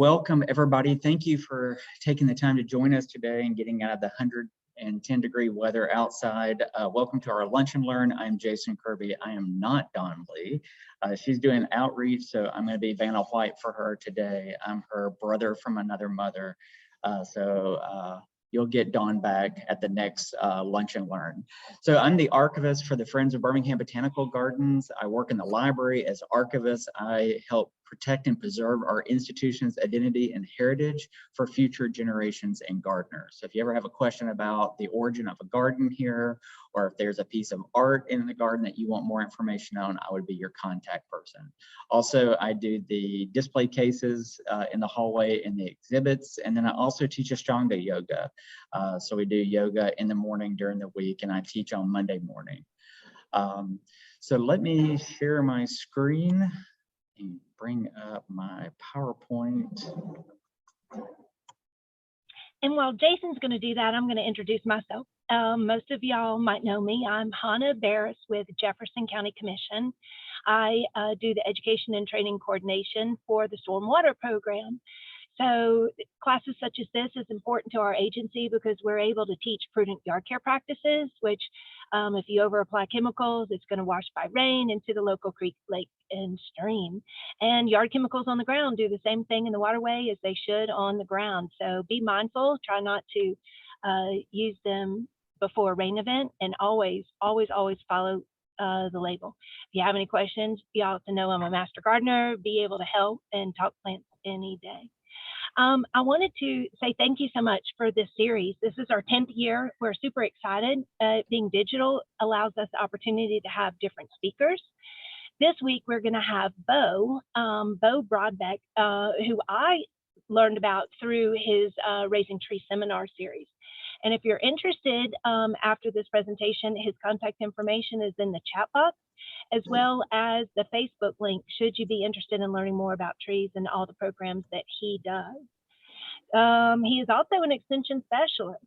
Welcome, everybody. Thank you for taking the time to join us today and getting out of the 110-degree weather outside. Welcome to our Lunch and Learn. I'm Jason Kirby. I am not Dawn Lee. She's doing outreach, so I'm going to be Vanna White for her today. I'm her brother from another mother. You'll get Dawn back at the next Lunch and Learn. So I'm the archivist for the Friends of Birmingham Botanical Gardens. I work in the library as archivist. I help protect and preserve our institution's identity and heritage for future generations and gardeners. So if you ever have a question about the origin of a garden here, or if there's a piece of art in the garden that you want more information on, I would be your contact person. Also, I do the display cases in the hallway and the exhibits, and then I also teach Ashtanga yoga. So we do yoga in the morning during the week, and I teach on Monday morning. So let me share my screen and bring up my PowerPoint. And while Jason's going to do that, I'm going to introduce myself. Most of y'all might know me. I'm Hannah Barris with Jefferson County Commission. I do the education and training coordination for the Stormwater program. So classes such as this is important to our agency because we're able to teach prudent yard care practices, which if you over apply chemicals, it's going to wash by rain into the local creek, lake, and stream. And yard chemicals on the ground do the same thing in the waterway as they should on the ground. So be mindful, try not to use them before a rain event, and always follow the label. If you have any questions, you ought to know I'm a master gardener, be able to help and talk plants any day. I wanted to say thank you so much for this series. This is our 10th year. We're super excited. Being digital allows us the opportunity to have different speakers. This week, we're going to have Bo Broadbeck, who I learned about through his Raising Trees seminar series. And if you're interested after this presentation, his contact information is in the chat box, as well as the Facebook link, should you be interested in learning more about trees and all the programs that he does. He is also an extension specialist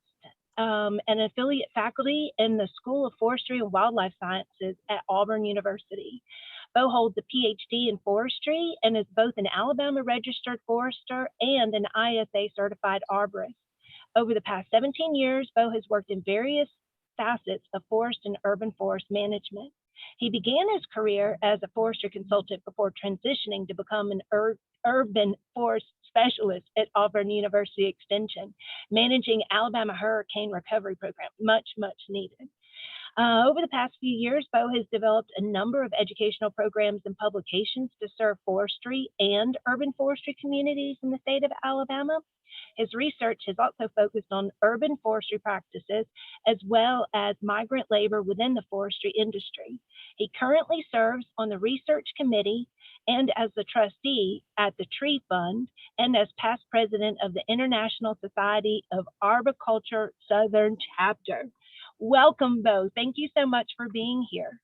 and an affiliate faculty in the School of Forestry and Wildlife Sciences at Auburn University. Bo holds a PhD in forestry and is both an Alabama registered forester and an ISA certified arborist. Over the past 17 years, Bo has worked in various facets of forest and urban forest management. He began his career as a forestry consultant before transitioning to become an urban forest specialist at Auburn University Extension, managing Alabama Hurricane Recovery Program, much needed. Over the past few years, Bo has developed a number of educational programs and publications to serve forestry and urban forestry communities in the state of Alabama. His research has also focused on urban forestry practices as well as migrant labor within the forestry industry. He currently serves on the research committee and as the trustee at the Tree Fund and as past president of the International Society of Arboriculture Southern Chapter. Welcome, Bo. Thank you so much for being here.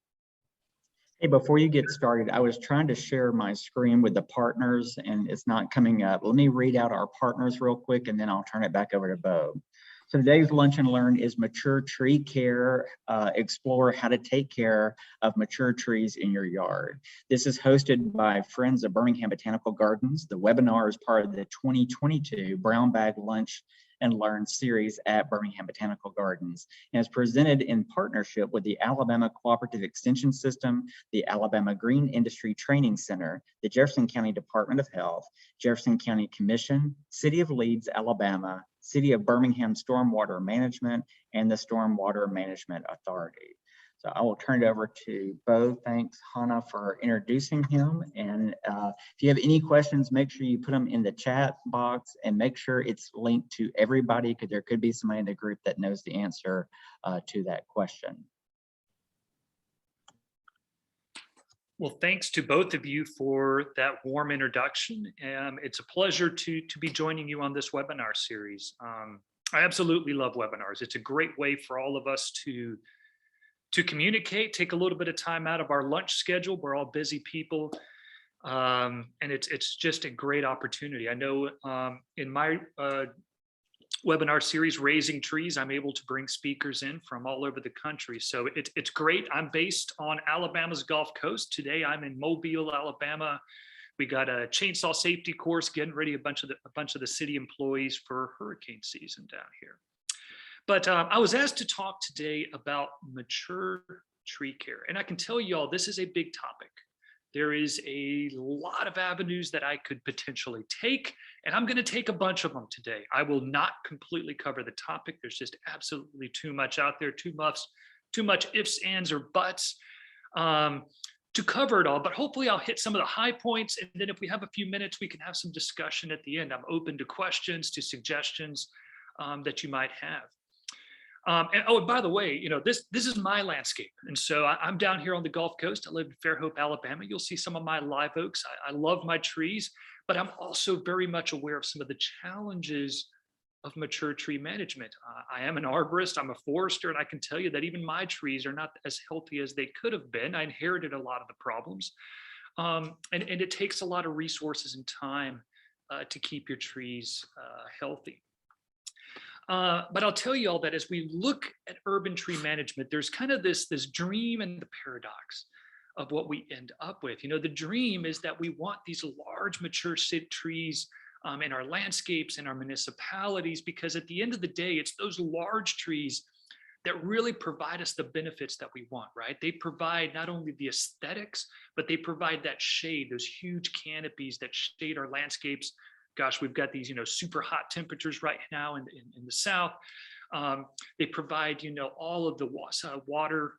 Hey, before you get started, I was trying to share my screen with the partners and it's not coming up. Let me read out our partners real quick and then I'll turn it back over to Bo. So today's Lunch and Learn is Mature Tree Care, explore how to take care of mature trees in your yard. This is hosted by Friends of Birmingham Botanical Gardens. The webinar is part of the 2022 Brown Bag Lunch and Learn series at Birmingham Botanical Gardens, and is presented in partnership with the Alabama Cooperative Extension System, the Alabama Green Industry Training Center, the Jefferson County Department of Health, Jefferson County Commission, City of Leeds, Alabama, City of Birmingham Stormwater Management, and the Stormwater Management Authority. So I will turn it over to Bo. Thanks, Hannah, for introducing him. And if you have any questions, make sure you put them in the chat box and make sure it's linked to everybody because there could be somebody in the group that knows the answer to that question. Well, thanks to both of you for that warm introduction. It's a pleasure to be joining you on this webinar series. I absolutely love webinars. It's a great way for all of us to communicate, take a little bit of time out of our lunch schedule. We're all busy people, and it's just a great opportunity. I know in my webinar series, Raising Trees, I'm able to bring speakers in from all over the country. So it's great. I'm based on Alabama's Gulf Coast. Today I'm in Mobile, Alabama, We got a chainsaw safety course, getting ready a bunch of the city employees for hurricane season down here. But I was asked to talk today about mature tree care. And I can tell you all, this is a big topic. There is a lot of avenues that I could potentially take, and I'm going to take a bunch of them today. I will not completely cover the topic. There's just absolutely too much out there, too much ifs, ands, or buts to cover it all. But hopefully I'll hit some of the high points. And then if we have a few minutes, we can have some discussion at the end. I'm open to questions, to suggestions that you might have. And oh, and by the way, this is my landscape. And so I'm down here on the Gulf Coast. I live in Fairhope, Alabama. You'll see some of my live oaks. I love my trees, but I'm also very much aware of some of the challenges of mature tree management. I am an arborist, I'm a forester, and I can tell you that even my trees are not as healthy as they could have been. I inherited a lot of the problems. And it takes a lot of resources and time to keep your trees healthy. But I'll tell you all that as we look at urban tree management, there's kind of this dream and the paradox of what we end up with. The dream is that we want these large mature trees in our landscapes, in our municipalities, because at the end of the day, it's those large trees that really provide us the benefits that we want, right? They provide not only the aesthetics, but they provide that shade, those huge canopies that shade our landscapes. Gosh, we've got these, super hot temperatures right now in the South. They provide, all of the water,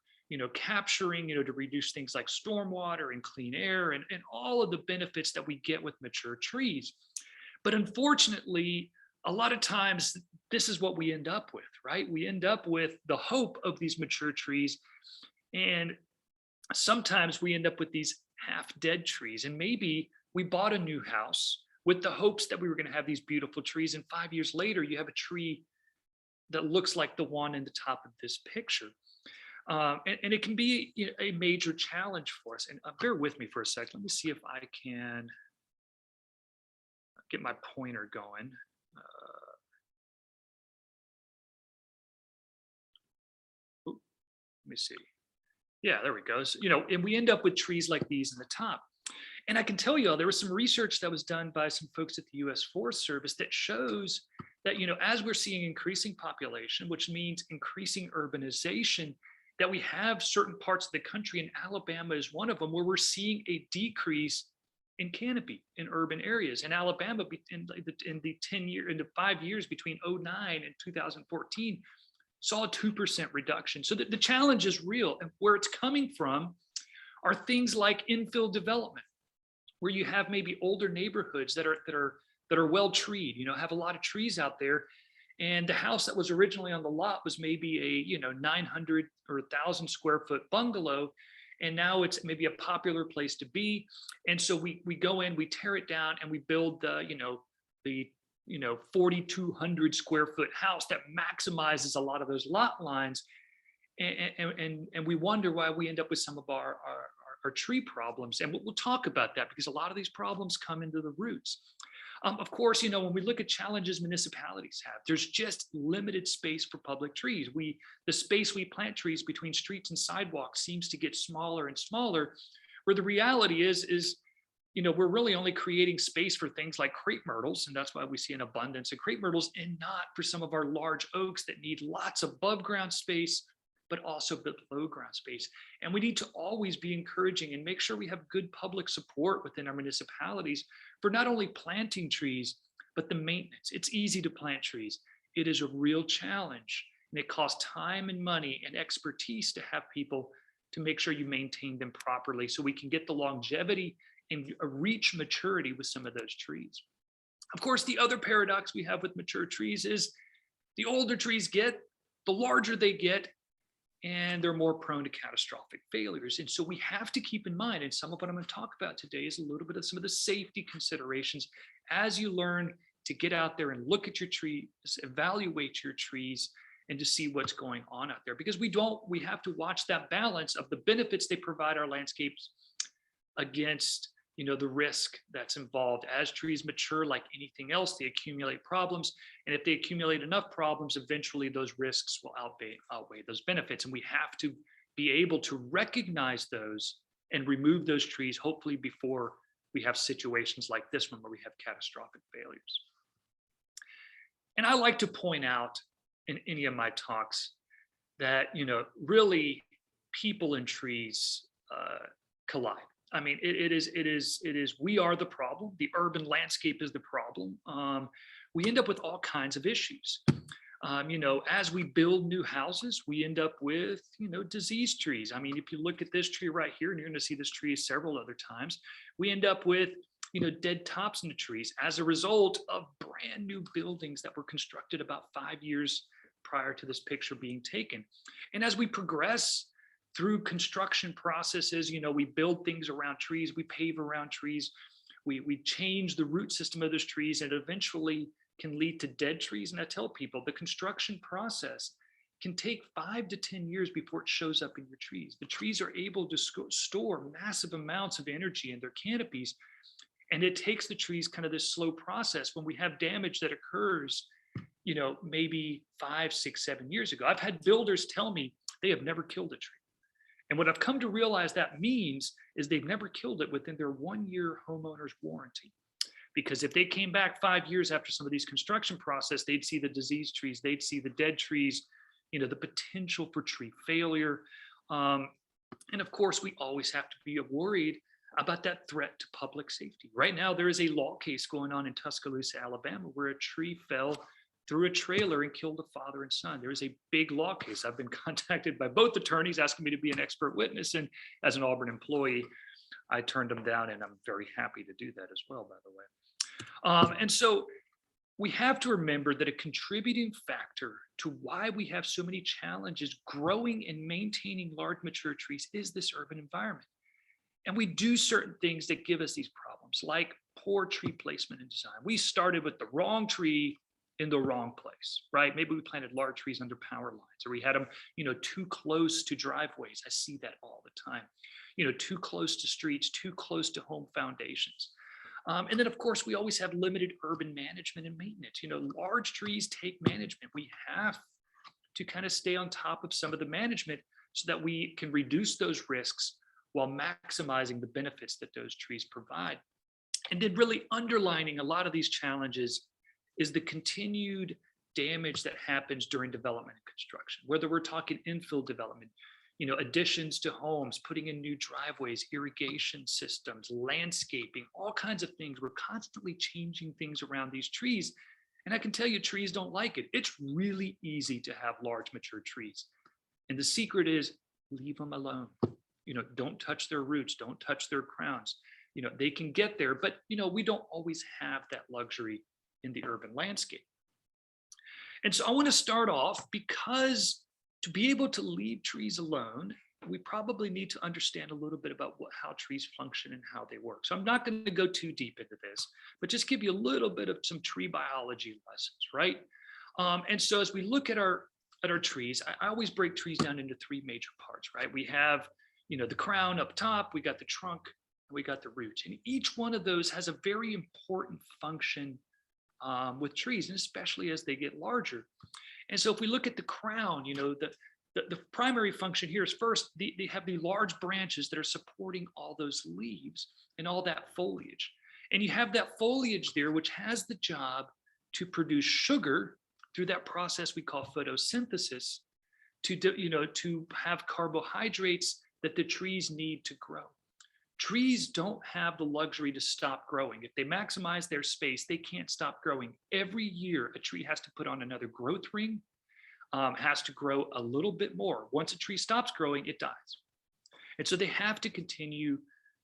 capturing, to reduce things like stormwater and clean air and all of the benefits that we get with mature trees. But unfortunately, a lot of times this is what we end up with, right? We end up with the hope of these mature trees. And sometimes we end up with these half dead trees. And maybe we bought a new house with the hopes that we were going to have these beautiful trees. And 5 years later, you have a tree that looks like the one in the top of this picture. And it can be a major challenge for us. And bear with me for a second. Let me see if I can get my pointer going. Let me see. Yeah, there we go. So, and we end up with trees like these in the top. And I can tell you, there was some research that was done by some folks at the U.S. Forest Service that shows that, as we're seeing increasing population, which means increasing urbanization, that we have certain parts of the country, and Alabama is one of them, where we're seeing a decrease in canopy in urban areas. In Alabama, in the 5 years between 2009 and 2014, saw a 2% reduction. So the challenge is real, and where it's coming from are things like infill development, where you have maybe older neighborhoods that are well treed, have a lot of trees out there. And the house that was originally on the lot was maybe a 900 or 1,000 square foot bungalow, and now it's maybe a popular place to be. And so we go in, we tear it down, and we build the 4,200 square foot house that maximizes a lot of those lot lines. And we wonder why we end up with some of our tree problems. And we'll talk about that, because a lot of these problems come into the roots. Of course, when we look at challenges municipalities have, there's just limited space for public trees. The space we plant trees between streets and sidewalks seems to get smaller and smaller, where the reality is we're really only creating space for things like crepe myrtles, and that's why we see an abundance of crepe myrtles, and not for some of our large oaks that need lots of above ground space, but also below ground space. And we need to always be encouraging and make sure we have good public support within our municipalities for not only planting trees, but the maintenance. It's easy to plant trees. It is a real challenge, and it costs time and money and expertise to have people to make sure you maintain them properly, so we can get the longevity and reach maturity with some of those trees. Of course, the other paradox we have with mature trees is the older trees get, the larger they get, and they're more prone to catastrophic failures. And so we have to keep in mind, and some of what I'm going to talk about today is a little bit of some of the safety considerations as you learn to get out there and look at your trees, evaluate your trees, and to see what's going on out there. Because we have to watch that balance of the benefits they provide our landscapes against the risk that's involved. As trees mature, like anything else, they accumulate problems. And if they accumulate enough problems, eventually those risks will outweigh those benefits. And we have to be able to recognize those and remove those trees, hopefully before we have situations like this one where we have catastrophic failures. And I like to point out in any of my talks that, really people and trees collide. I mean, it is, we are the problem. The urban landscape is the problem. We end up with all kinds of issues. As we build new houses, we end up with, disease trees. I mean, if you look at this tree right here, and you're going to see this tree several other times, we end up with, dead tops in the trees as a result of brand new buildings that were constructed about 5 years prior to this picture being taken. And as we progress through construction processes, we build things around trees, we pave around trees, we change the root system of those trees, and eventually can lead to dead trees. And I tell people the construction process can take 5 to 10 years before it shows up in your trees. The trees are able to store massive amounts of energy in their canopies. And it takes the trees kind of this slow process when we have damage that occurs, maybe 5, 6, 7 years ago. I've had builders tell me they have never killed a tree. And what I've come to realize that means is they've never killed it within their 1-year homeowner's warranty. Because if they came back 5 years after some of these construction process, they'd see the diseased trees, they'd see the dead trees, the potential for tree failure. And of course, we always have to be worried about that threat to public safety. Right now, there is a law case going on in Tuscaloosa, Alabama, where a tree fell through a trailer and killed a father and son. There is a big law case. I've been contacted by both attorneys asking me to be an expert witness. And as an Auburn employee, I turned them down, and I'm very happy to do that as well, by the way. And so we have to remember that a contributing factor to why we have so many challenges growing and maintaining large mature trees is this urban environment. And we do certain things that give us these problems, like poor tree placement and design. We started with the wrong tree in the wrong place, right? Maybe we planted large trees under power lines, or we had them, too close to driveways. I see that all the time. Too close to streets, too close to home foundations. And then, of course, we always have limited urban management and maintenance. Large trees take management. We have to kind of stay on top of some of the management so that we can reduce those risks while maximizing the benefits that those trees provide. And then really underlining a lot of these challenges is the continued damage that happens during development and construction, whether we're talking infill development, additions to homes, putting in new driveways, irrigation systems, landscaping, all kinds of things. We're constantly changing things around these trees. And I can tell you, trees don't like it. It's really easy to have large mature trees. And the secret is leave them alone. Don't touch their roots, don't touch their crowns. They can get there, but we don't always have that luxury in the urban landscape. And so I want to start off, because to be able to leave trees alone, we probably need to understand a little bit about how trees function and how they work. So I'm not going to go too deep into this, but just give you a little bit of some tree biology lessons, right? And so as we look at our trees, I always break trees down into 3 major parts, right? We have the crown up top, we got the trunk, and we got the roots. And each one of those has a very important function with trees, and especially as they get larger. And so if we look at the crown, the primary function here is first, they have the large branches that are supporting all those leaves and all that foliage. And you have that foliage there, which has the job to produce sugar through that process we call photosynthesis, to have carbohydrates that the trees need to grow. Trees don't have the luxury to stop growing. If they maximize their space, they can't stop growing. Every year, a tree has to put on another growth ring, has to grow a little bit more. Once a tree stops growing, it dies. And so they have to continue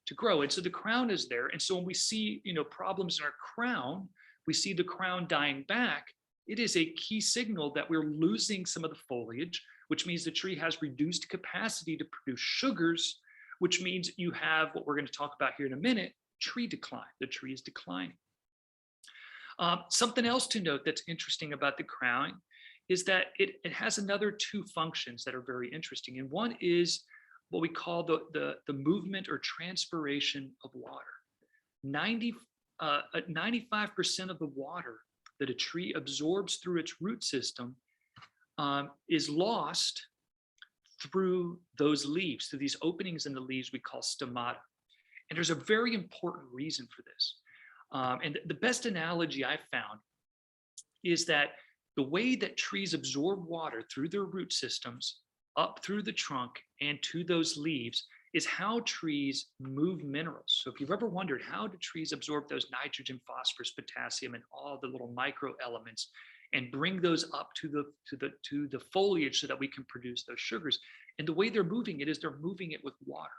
to grow. And so the crown is there. And so when we see, problems in our crown, we see the crown dying back. It is a key signal that we're losing some of the foliage, which means the tree has reduced capacity to produce sugars, which means you have what we're going to talk about here in a minute, tree decline. The tree is declining. Something else to note that's interesting about the crown is that it has another 2 functions that are very interesting. And one is what we call the movement or transpiration of water. 95% of the water that a tree absorbs through its root system is lost through those leaves, through these openings in the leaves we call stomata. And there's a very important reason for this. And the best analogy I've found is that the way that trees absorb water through their root systems, up through the trunk and to those leaves, is how trees move minerals. So if you've ever wondered, how do trees absorb those nitrogen, phosphorus, potassium, and all the little micro elements and bring those up to the foliage so that we can produce those sugars? And the way they're moving it is they're moving it with water.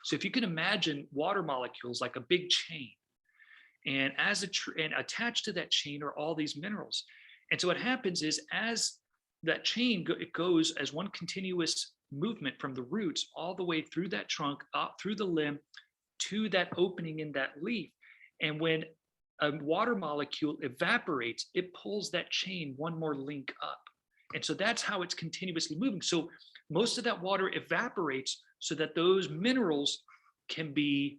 So if you can imagine water molecules like a big chain, and and attached to that chain are all these minerals. And so what happens is, as that chain it goes as one continuous movement from the roots all the way through that trunk, up through the limb, to that opening in that leaf. And when a water molecule evaporates, it pulls that chain one more link up. And so that's how it's continuously moving. So most of that water evaporates so that those minerals can be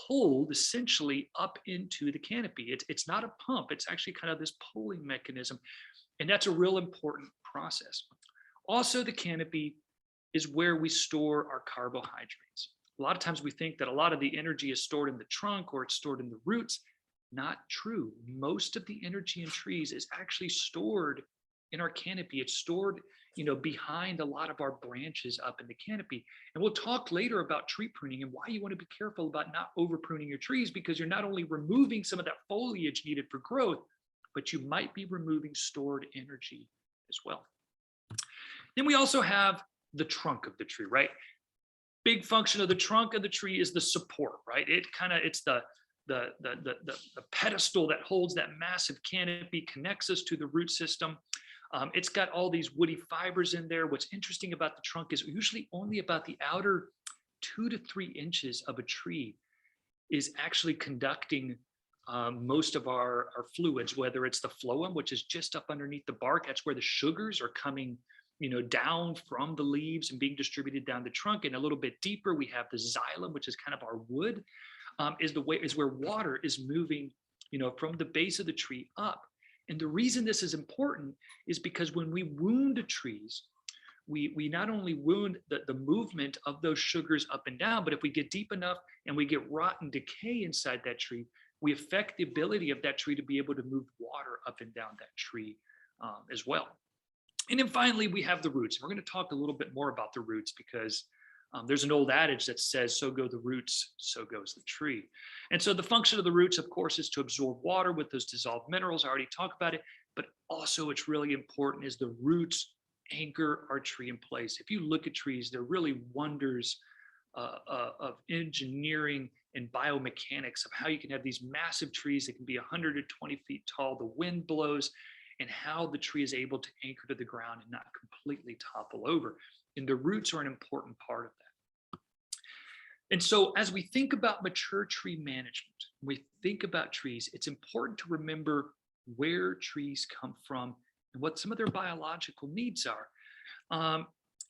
pulled essentially up into the canopy. It's not a pump, it's actually kind of this pulling mechanism. And that's a real important process. Also, the canopy is where we store our carbohydrates. A lot of times we think that a lot of the energy is stored in the trunk or it's stored in the roots. Not true. Most of the energy in trees is actually stored in our canopy. It's stored, behind a lot of our branches up in the canopy. And we'll talk later about tree pruning and why you want to be careful about not over pruning your trees, because you're not only removing some of that foliage needed for growth, but you might be removing stored energy as well. Then we also have the trunk of the tree, right? Big function of the trunk of the tree is the support, right? It's the pedestal that holds that massive canopy, connects us to the root system. It's got all these woody fibers in there. What's interesting about the trunk is usually only about the outer 2 to 3 inches of a tree is actually conducting most of our fluids, whether it's the phloem, which is just up underneath the bark. That's where the sugars are coming down from the leaves and being distributed down the trunk. And a little bit deeper, we have the xylem, which is kind of our wood, is where water is moving, from the base of the tree up. And the reason this is important is because when we wound trees, we not only wound the movement of those sugars up and down, but if we get deep enough and we get rot and decay inside that tree, we affect the ability of that tree to be able to move water up and down that tree as well. And then finally, we have the roots. We're going to talk a little bit more about the roots because there's an old adage that says, so go the roots, so goes the tree. And so the function of the roots, of course, is to absorb water with those dissolved minerals. I already talked about it, but also it's really important is the roots anchor our tree in place. If you look at trees, they're really wonders of engineering and biomechanics of how you can have these massive trees that can be 120 feet tall. The wind blows, and how the tree is able to anchor to the ground and not completely topple over. And the roots are an important part of that. And so as we think about mature tree management, when we think about trees, it's important to remember where trees come from and what some of their biological needs are.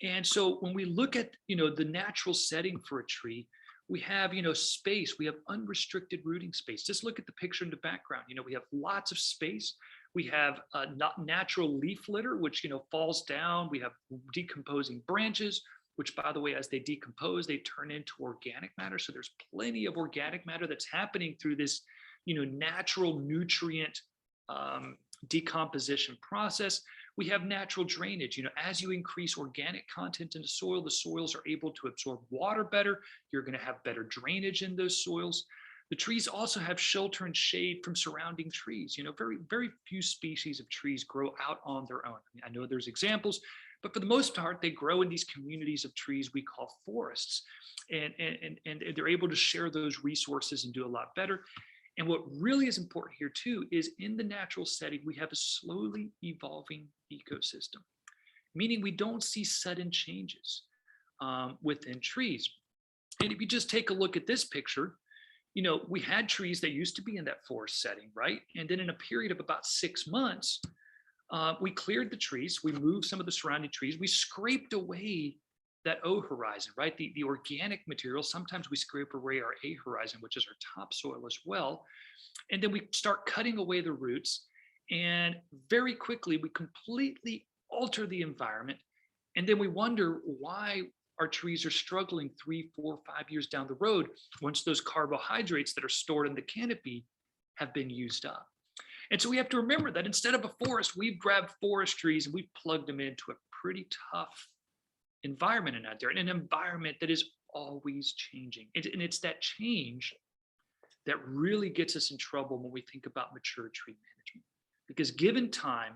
And so when we look at, the natural setting for a tree, we have, space, we have unrestricted rooting space. Just look at the picture in the background. We have lots of space. We have natural leaf litter, which falls down. We have decomposing branches, which, by the way, as they decompose, they turn into organic matter. So there's plenty of organic matter that's happening through this, natural nutrient decomposition process. We have natural drainage. As you increase organic content in the soil, the soils are able to absorb water better. You're going to have better drainage in those soils. The trees also have shelter and shade from surrounding trees. Very, very few species of trees grow out on their own. I know there's examples, but for the most part, they grow in these communities of trees we call forests. And they're able to share those resources and do a lot better. And what really is important here too is in the natural setting, we have a slowly evolving ecosystem, meaning we don't see sudden changes within trees. And if you just take a look at this picture, we had trees that used to be in that forest setting, right? And then in a period of about 6 months, we cleared the trees, we moved some of the surrounding trees, we scraped away that O horizon, right? The organic material. Sometimes we scrape away our A horizon, which is our topsoil as well. And then we start cutting away the roots. And very quickly, we completely alter the environment. And then we wonder why our trees are struggling 3, 4, 5 years down the road once those carbohydrates that are stored in the canopy have been used up. And so we have to remember that instead of a forest, we've grabbed forest trees and we've plugged them into a pretty tough environment out there, and an environment that is always changing. And it's that change that really gets us in trouble when we think about mature tree management. Because given time,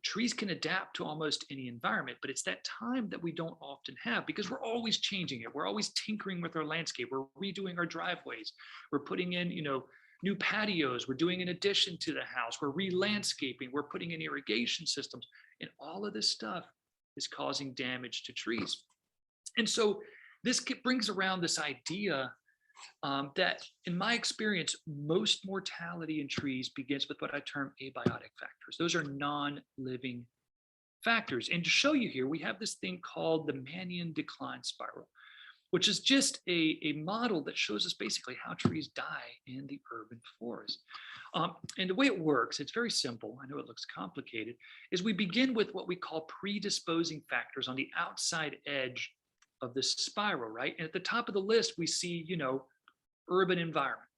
trees can adapt to almost any environment, but it's that time that we don't often have because we're always changing it. We're always tinkering with our landscape. We're redoing our driveways. We're putting in, new patios. We're doing an addition to the house. We're re-landscaping. We're putting in irrigation systems. And all of this stuff is causing damage to trees. And so this brings around this idea that in my experience, most mortality in trees begins with what I term abiotic factors. Those are non-living factors. And to show you here, we have this thing called the Mannion decline spiral, which is just a model that shows us basically how trees die in the urban forest. And the way it works, it's very simple. I know it looks complicated, is we begin with what we call predisposing factors on the outside edge of this spiral, right? And at the top of the list, we see, urban environment.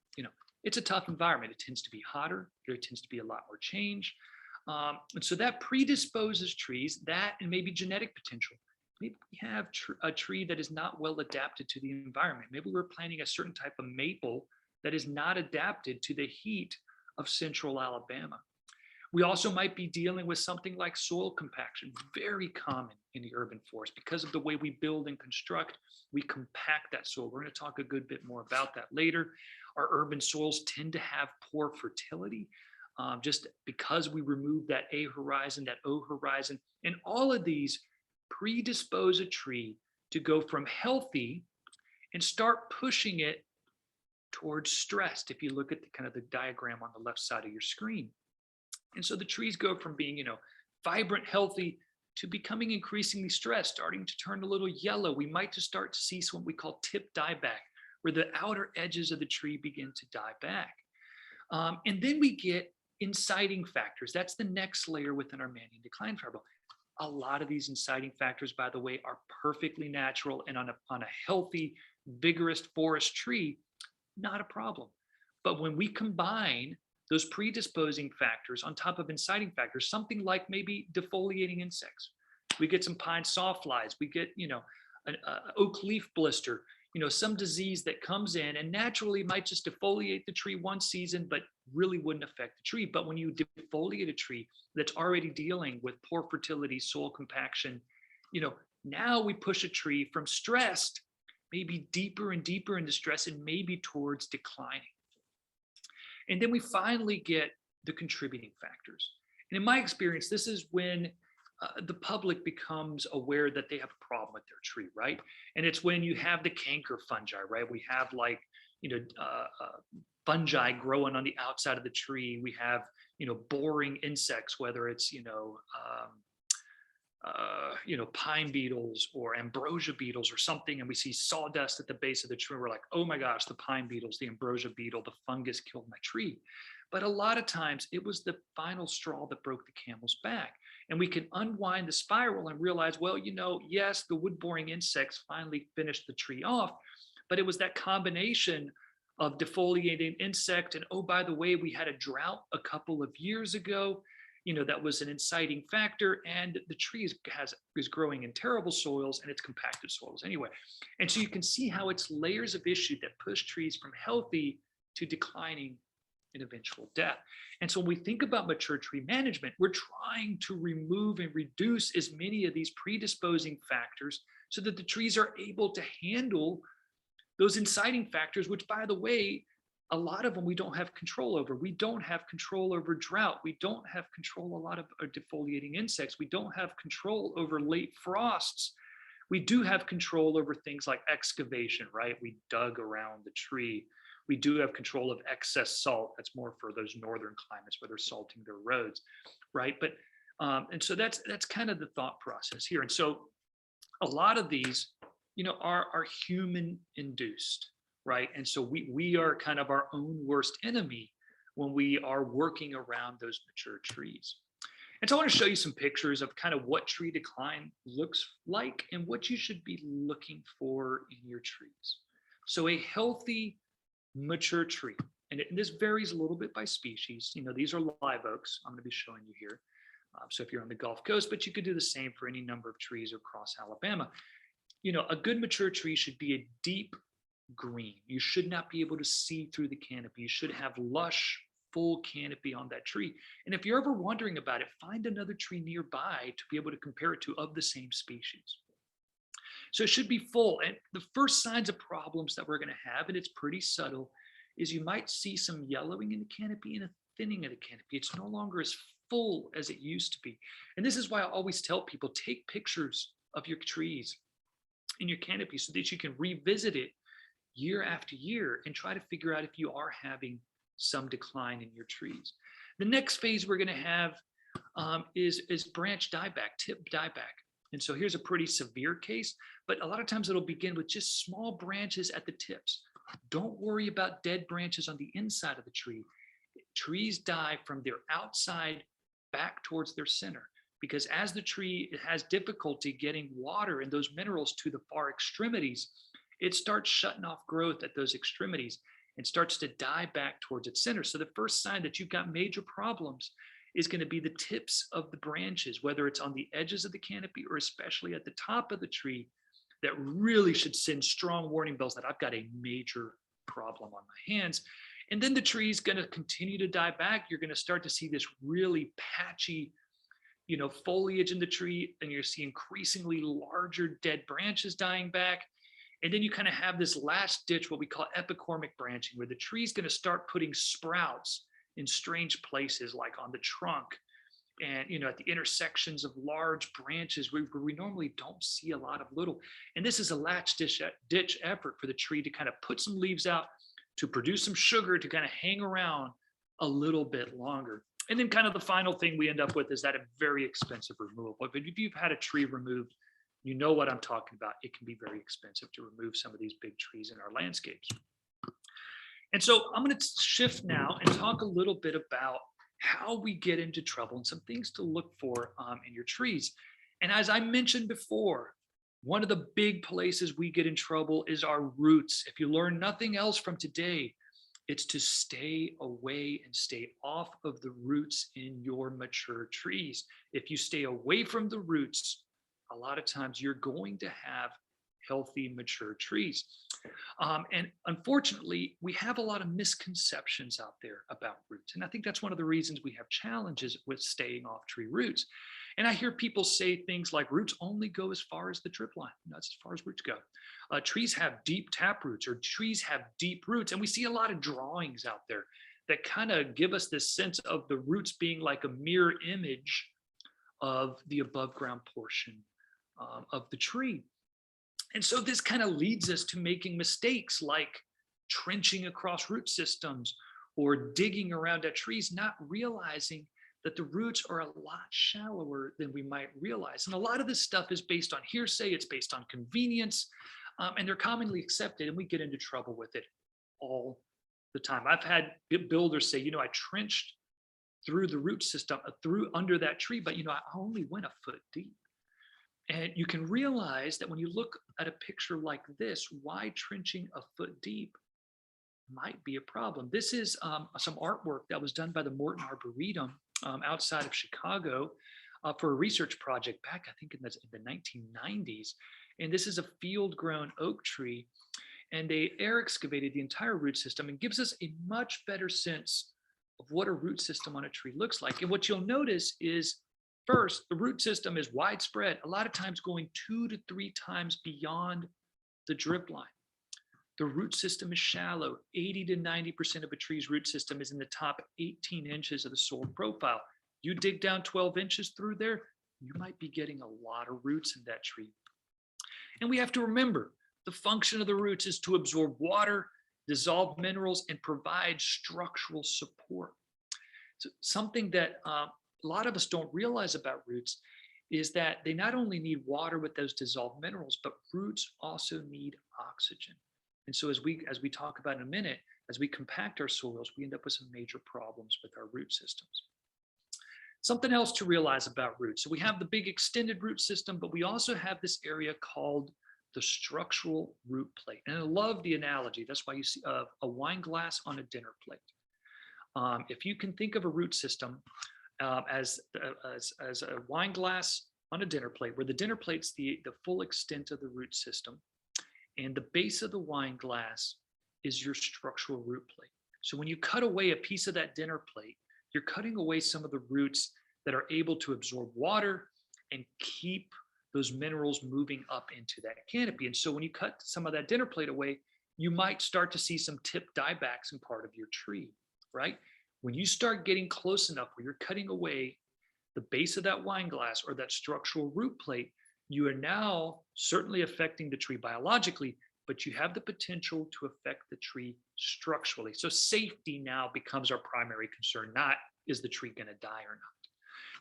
It's a tough environment. It tends to be hotter. There tends to be a lot more change. And so that predisposes trees, that and maybe genetic potential. Maybe we have a tree that is not well adapted to the environment. Maybe we're planting a certain type of maple that is not adapted to the heat of central Alabama. We also might be dealing with something like soil compaction, very common in the urban forest. Because of the way we build and construct, we compact that soil. We're going to talk a good bit more about that later. Our urban soils tend to have poor fertility, just because we remove that A horizon, that O horizon, and all of these predispose a tree to go from healthy and start pushing it towards stressed. If you look at the diagram on the left side of your screen. And so the trees go from being, vibrant, healthy to becoming increasingly stressed, starting to turn a little yellow. We might just start to see what we call tip dieback, where the outer edges of the tree begin to die back. And then we get inciting factors. That's the next layer within our Mannion decline spiral. A lot of these inciting factors, by the way, are perfectly natural, and on a healthy, vigorous forest tree, not a problem. But when we combine those predisposing factors on top of inciting factors, something like maybe defoliating insects, we get some pine sawflies, we get, an oak leaf blister, some disease that comes in and naturally might just defoliate the tree one season, but really wouldn't affect the tree. But when you defoliate a tree that's already dealing with poor fertility, soil compaction, now we push a tree from stressed, maybe deeper and deeper into stress, and maybe towards declining. And then we finally get the contributing factors. And in my experience, this is when the public becomes aware that they have a problem with their tree, right? And it's when you have the canker fungi, right? We have fungi growing on the outside of the tree. We have, boring insects, whether it's, pine beetles or ambrosia beetles or something, and we see sawdust at the base of the tree. We're like, oh my gosh, the pine beetles, the ambrosia beetle, the fungus killed my tree. But a lot of times it was the final straw that broke the camel's back. And we can unwind the spiral and realize, well, yes, the wood-boring insects finally finished the tree off, but it was that combination of defoliating insect and, oh, by the way, we had a drought a couple of years ago, that was an inciting factor, and the tree is growing in terrible soils, and it's compacted soils anyway. And so you can see how it's layers of issue that push trees from healthy to declining and eventual death. And so when we think about mature tree management, we're trying to remove and reduce as many of these predisposing factors so that the trees are able to handle those inciting factors, which, by the way, a lot of them we don't have control over. We don't have control over drought. We don't have control a lot of defoliating insects. We don't have control over late frosts. We do have control over things like excavation, right? We dug around the tree. We do have control of excess salt. That's more for those northern climates where they're salting their roads, right? But and so that's kind of the thought process here. And so a lot of these, are human induced, right? And so we are kind of our own worst enemy when we are working around those mature trees. And so I want to show you some pictures of kind of what tree decline looks like and what you should be looking for in your trees. So a healthy, mature tree, and this varies a little bit by species. These are live oaks I'm going to be showing you here. So if you're on the Gulf Coast, but you could do the same for any number of trees across Alabama. A good mature tree should be a deep green. You should not be able to see through the canopy. You should have lush, full canopy on that tree. And if you're ever wondering about it, find another tree nearby to be able to compare it to of the same species. So it should be full. And the first signs of problems that we're going to have, and it's pretty subtle, is you might see some yellowing in the canopy and a thinning of the canopy. It's no longer as full as it used to be. And this is why I always tell people, take pictures of your trees in your canopy so that you can revisit it year after year and try to figure out if you are having some decline in your trees. The next phase we're going to have is branch dieback, tip dieback. And so here's a pretty severe case, but a lot of times it'll begin with just small branches at the tips. Don't worry about dead branches on the inside of the tree. Trees die from their outside back towards their center, because as the tree has difficulty getting water and those minerals to the far extremities, it starts shutting off growth at those extremities and starts to die back towards its center. So the first sign that you've got major problems is going to be the tips of the branches, whether it's on the edges of the canopy or especially at the top of the tree, that really should send strong warning bells that I've got a major problem on my hands. And then the tree is going to continue to die back. You're going to start to see this really patchy, foliage in the tree, and you're seeing increasingly larger dead branches dying back. And then you kind of have this last ditch, what we call epicormic branching, where the tree is going to start putting sprouts in strange places, like on the trunk and at the intersections of large branches where we normally don't see a lot of little. And this is a last ditch effort for the tree to kind of put some leaves out, to produce some sugar, to kind of hang around a little bit longer. And then kind of the final thing we end up with is that a very expensive removal. But if you've had a tree removed, you know what I'm talking about. It can be very expensive to remove some of these big trees in our landscapes. And so I'm going to shift now and talk a little bit about how we get into trouble and some things to look for in your trees. And as I mentioned before, one of the big places we get in trouble is our roots. If you learn nothing else from today, it's to stay away and stay off of the roots in your mature trees. If you stay away from the roots, a lot of times you're going to have healthy, mature trees. And unfortunately, we have a lot of misconceptions out there about roots. And I think that's one of the reasons we have challenges with staying off tree roots. And I hear people say things like roots only go as far as the drip line. That's as far as roots go. Trees have deep tap roots, or trees have deep roots. And we see a lot of drawings out there that kind of give us this sense of the roots being like a mirror image of the above ground portion of the tree. And so this kind of leads us to making mistakes like trenching across root systems or digging around at trees, not realizing that the roots are a lot shallower than we might realize. And a lot of this stuff is based on hearsay, it's based on convenience, and they're commonly accepted, and we get into trouble with it all the time. I've had builders say, I trenched through the root system, through under that tree, but I only went a foot deep. And you can realize that when you look at a picture like this, why trenching a foot deep might be a problem. This is some artwork that was done by the Morton Arboretum outside of Chicago for a research project back, I think in the 1990s. And this is a field-grown oak tree. And they air excavated the entire root system and gives us a much better sense of what a root system on a tree looks like. And what you'll notice is, first, the root system is widespread, a lot of times going 2 to 3 times beyond the drip line. The root system is shallow. 80 to 90% of a tree's root system is in the top 18 inches of the soil profile. You dig down 12 inches through there, you might be getting a lot of roots in that tree. And we have to remember, the function of the roots is to absorb water, dissolve minerals, and provide structural support. So something that a lot of us don't realize about roots is that they not only need water with those dissolved minerals, but roots also need oxygen. And so as we talk about in a minute, as we compact our soils, we end up with some major problems with our root systems. Something else to realize about roots. So we have the big extended root system, but we also have this area called the structural root plate. And I love the analogy. That's why you see a wine glass on a dinner plate. If you can think of a root system as a wine glass on a dinner plate, where the dinner plate's the full extent of the root system, and the base of the wine glass is your structural root plate. So when you cut away a piece of that dinner plate, you're cutting away some of the roots that are able to absorb water and keep those minerals moving up into that canopy. And so when you cut some of that dinner plate away, you might start to see some tip diebacks in part of your tree, right? When you start getting close enough where you're cutting away the base of that wine glass or that structural root plate, you are now certainly affecting the tree biologically, but you have the potential to affect the tree structurally. So safety now becomes our primary concern, not is the tree going to die or not.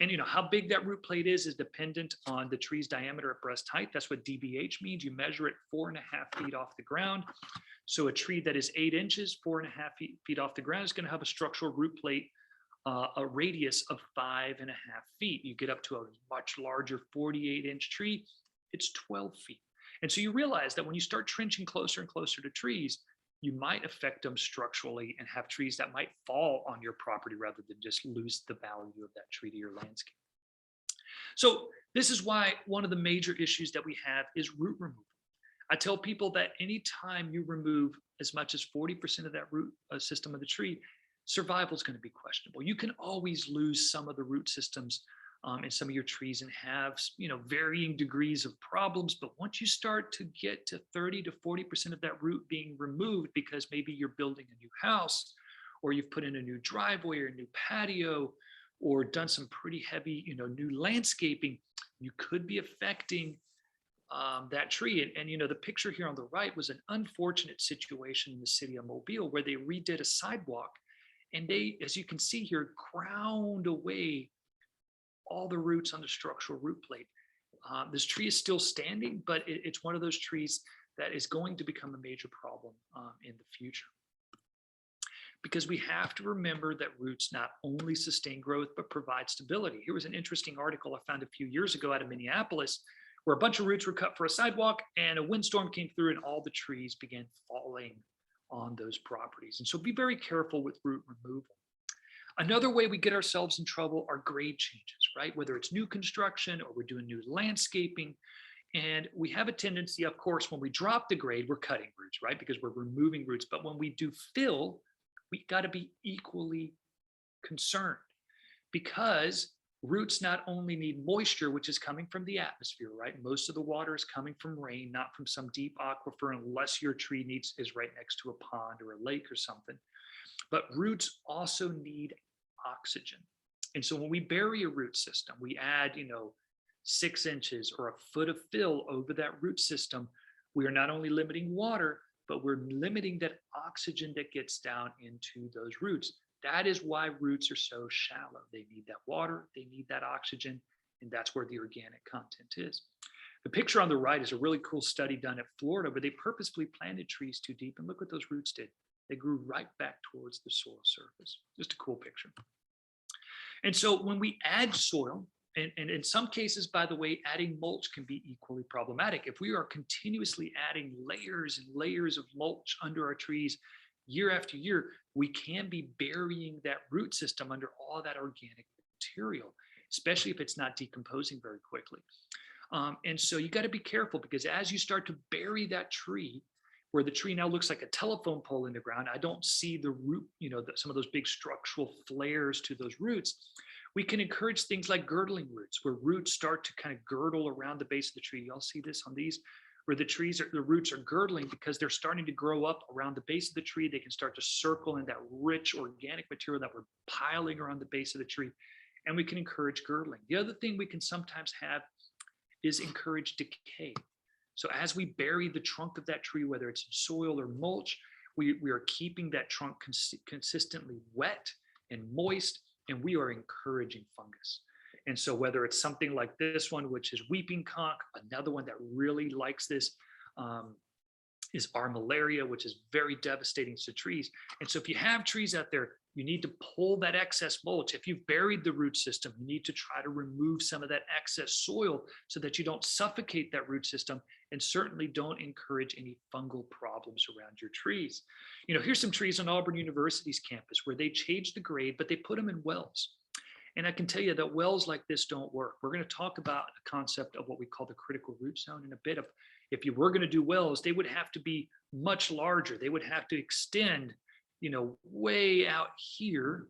And how big that root plate is dependent on the tree's diameter at breast height. That's what DBH means. You measure it 4.5 feet off the ground. So a tree that is 8 inches, 4.5 feet off the ground is going to have a structural root plate, a radius of 5.5 feet. You get up to a much larger 48-inch tree, it's 12 feet. And so you realize that when you start trenching closer and closer to trees, you might affect them structurally and have trees that might fall on your property rather than just lose the value of that tree to your landscape. So this is why one of the major issues that we have is root removal. I tell people that anytime you remove as much as 40% of that root system of the tree, survival is going to be questionable. You can always lose some of the root systems in some of your trees and have varying degrees of problems. But once you start to get to 30 to 40% of that root being removed because maybe you're building a new house, or you've put in a new driveway or a new patio, or done some pretty heavy new landscaping, you could be affecting that tree. And the picture here on the right was an unfortunate situation in the city of Mobile where they redid a sidewalk, and they, as you can see here, ground away all the roots on the structural root plate. This tree is still standing, but it's one of those trees that is going to become a major problem in the future. Because we have to remember that roots not only sustain growth, but provide stability. Here was an interesting article I found a few years ago out of Minneapolis, where a bunch of roots were cut for a sidewalk and a windstorm came through and all the trees began falling on those properties. And so be very careful with root removal. Another way we get ourselves in trouble are grade changes, right? Whether it's new construction or we're doing new landscaping. And we have a tendency, of course, when we drop the grade, we're cutting roots, right? Because we're removing roots. But when we do fill, we got to be equally concerned, because roots not only need moisture, which is coming from the atmosphere, right? Most of the water is coming from rain, not from some deep aquifer, unless your tree is right next to a pond or a lake or something. But roots also need oxygen. And so when we bury a root system, we add, 6 inches or a foot of fill over that root system. We are not only limiting water, but we're limiting that oxygen that gets down into those roots. That is why roots are so shallow. They need that water, they need that oxygen, and that's where the organic content is. The picture on the right is a really cool study done at Florida where they purposefully planted trees too deep, and look what those roots did. They grew right back towards the soil surface. Just a cool picture. And so when we add soil, and in some cases, by the way, adding mulch can be equally problematic. If we are continuously adding layers and layers of mulch under our trees year after year, we can be burying that root system under all that organic material, especially if it's not decomposing very quickly. And so you got to be careful, because as you start to bury that tree, where the tree now looks like a telephone pole in the ground, I don't see the root, some of those big structural flares to those roots. We can encourage things like girdling roots, where roots start to kind of girdle around the base of the tree. Y'all see this on these, where the roots are girdling because they're starting to grow up around the base of the tree. They can start to circle in that rich organic material that we're piling around the base of the tree. And we can encourage girdling. The other thing we can sometimes have is encourage decay. So as we bury the trunk of that tree, whether it's in soil or mulch, we are keeping that trunk consistently wet and moist, and we are encouraging fungus. And so whether it's something like this one, which is weeping conch, another one that really likes this is armillaria, which is very devastating to trees. And so if you have trees out there, You need to pull that excess mulch. If you've buried the root system, you need to try to remove some of that excess soil so that you don't suffocate that root system, and certainly don't encourage any fungal problems around your trees. Here's some trees on Auburn University's campus where they changed the grade, but they put them in wells. And I can tell you that wells like this don't work. We're going to talk about a concept of what we call the critical root zone in a bit. If you were going to do wells, they would have to be much larger. They would have to extend, way out here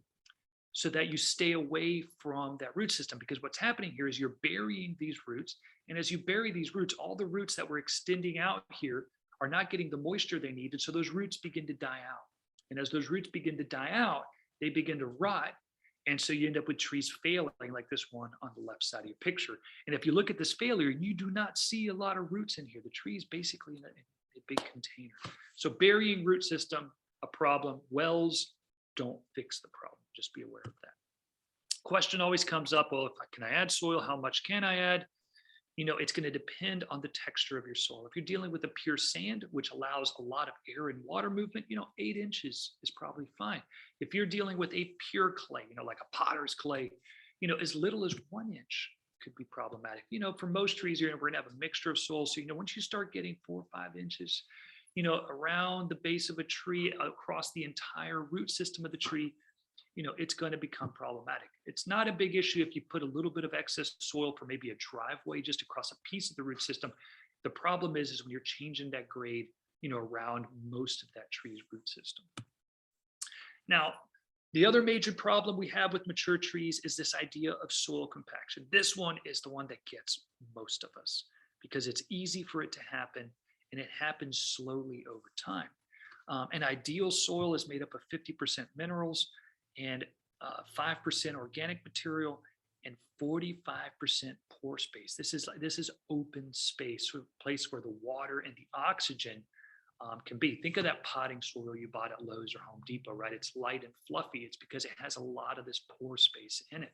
so that you stay away from that root system. Because what's happening here is you're burying these roots. And as you bury these roots, all the roots that were extending out here are not getting the moisture they need. And so those roots begin to die out. And as those roots begin to die out, they begin to rot. And so you end up with trees failing like this one on the left side of your picture. And if you look at this failure, you do not see a lot of roots in here. The tree is basically in a big container. So burying root system, a problem. Wells don't fix the problem. Just be aware of that. Question always comes up, well, can I add soil? How much can I add? It's going to depend on the texture of your soil. If you're dealing with a pure sand, which allows a lot of air and water movement, 8 inches is probably fine. If you're dealing with a pure clay, like a potter's clay, as little as 1 inch could be problematic. For most trees, we're going to have a mixture of soil. So, once you start getting 4 or 5 inches, around the base of a tree, across the entire root system of the tree, it's going to become problematic. It's not a big issue if you put a little bit of excess soil for maybe a driveway just across a piece of the root system. The problem is when you're changing that grade, around most of that tree's root system. Now, the other major problem we have with mature trees is this idea of soil compaction. This one is the one that gets most of us because it's easy for it to happen, and it happens slowly over time. An ideal soil is made up of 50% minerals and 5% organic material and 45% pore space. This is open space, a place where the water and the oxygen can be. Think of that potting soil you bought at Lowe's or Home Depot, right? It's light and fluffy. It's because it has a lot of this pore space in it.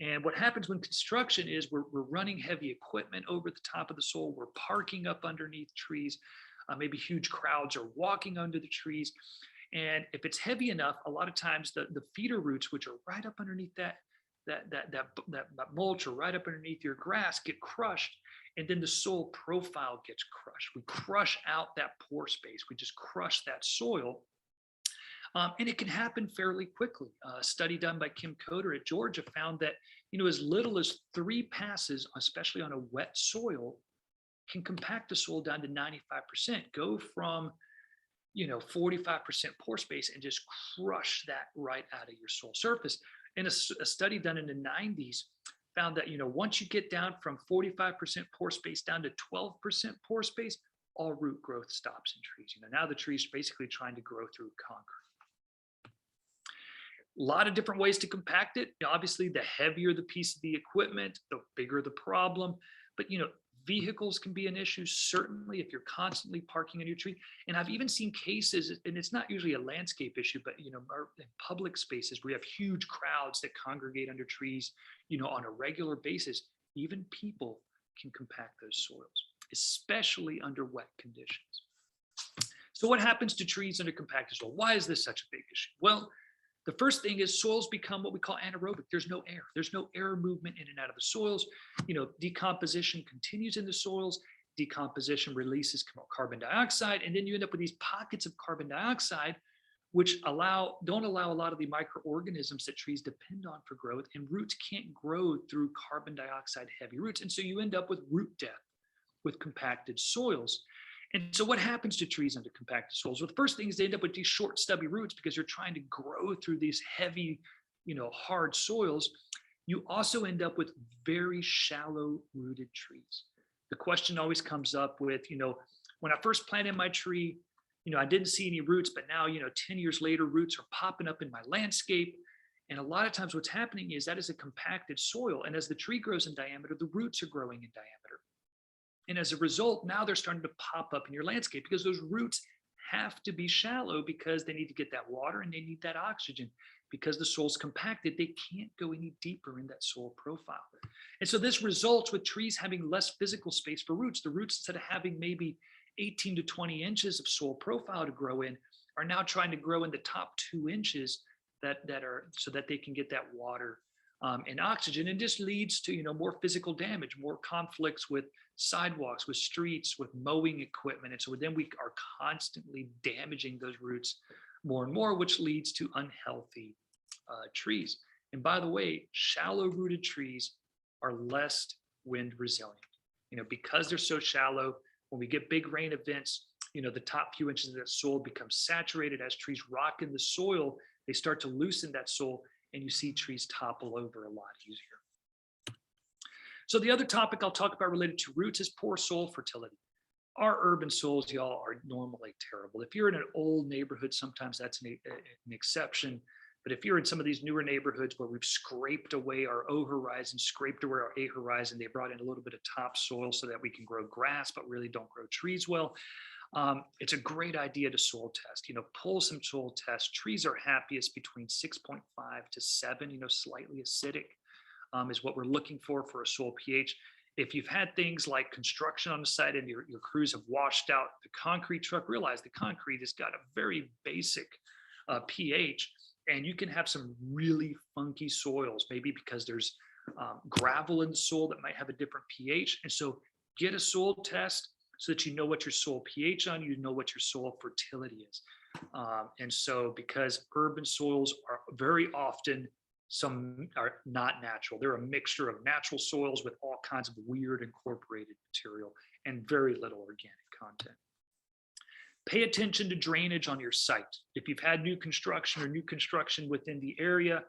And what happens when construction is we're running heavy equipment over the top of the soil. We're parking up underneath trees. Maybe huge crowds are walking under the trees. And if it's heavy enough, a lot of times the feeder roots, which are right up underneath that mulch or right up underneath your grass, get crushed. And then the soil profile gets crushed. We crush out that pore space. We just crush that soil. And it can happen fairly quickly. A study done by Kim Coder at Georgia found that, as little as 3 passes, especially on a wet soil, can compact the soil down to 95%. Go from, 45% pore space and just crush that right out of your soil surface. And a study done in the 90s found that, once you get down from 45% pore space down to 12% pore space, all root growth stops in trees. Now the tree's basically trying to grow through concrete. A lot of different ways to compact it. Obviously, the heavier the piece of the equipment, the bigger the problem. But, vehicles can be an issue, certainly if you're constantly parking on your tree. And I've even seen cases, and it's not usually a landscape issue, but, in public spaces, we have huge crowds that congregate under trees, on a regular basis. Even people can compact those soils, especially under wet conditions. So what happens to trees under compacted soil? Why is this such a big issue? Well, the first thing is soils become what we call anaerobic. There's no air. There's no air movement in and out of the soils. Decomposition continues in the soils. Decomposition releases carbon dioxide, and then you end up with these pockets of carbon dioxide, which don't allow a lot of the microorganisms that trees depend on for growth, and roots can't grow through carbon dioxide heavy roots. And so you end up with root death with compacted soils. And so what happens to trees under compacted soils? Well, the first thing is they end up with these short, stubby roots because you're trying to grow through these heavy, hard soils. You also end up with very shallow rooted trees. The question always comes up with, when I first planted my tree, I didn't see any roots, but now, 10 years later, roots are popping up in my landscape. And a lot of times what's happening is that is a compacted soil. And as the tree grows in diameter, the roots are growing in diameter. And as a result, now they're starting to pop up in your landscape because those roots have to be shallow because they need to get that water and they need that oxygen. Because the soil's compacted, they can't go any deeper in that soil profile. And so this results with trees having less physical space for roots. The roots, instead of having maybe 18 to 20 inches of soil profile to grow in, are now trying to grow in the top 2 inches that are so that they can get that water and oxygen, and this leads to more physical damage, more conflicts with sidewalks, with streets, with mowing equipment, and so then we are constantly damaging those roots more and more, which leads to unhealthy trees. And by the way, shallow rooted trees are less wind resilient, because they're so shallow. When we get big rain events, the top few inches of that soil become saturated. As trees rock in the soil, they start to loosen that soil, and you see trees topple over a lot easier. So the other topic I'll talk about related to roots is poor soil fertility. Our urban soils, y'all, are normally terrible. If you're in an old neighborhood, sometimes that's an exception. But if you're in some of these newer neighborhoods where we've scraped away our O horizon, scraped away our A horizon, they brought in a little bit of topsoil so that we can grow grass, but really don't grow trees well. It's a great idea to soil test, pull some soil tests. Trees are happiest between 6.5 to 7, slightly acidic is what we're looking for a soil pH. If you've had things like construction on the site and your crews have washed out the concrete truck, realize the concrete has got a very basic pH, and you can have some really funky soils, maybe because there's gravel in the soil that might have a different pH. And so get a soil test so that you know what your soil pH on, you know what your soil fertility is. And so because urban soils are very often, some are not natural. They're a mixture of natural soils with all kinds of weird incorporated material and very little organic content. Pay attention to drainage on your site. If you've had new construction within the area,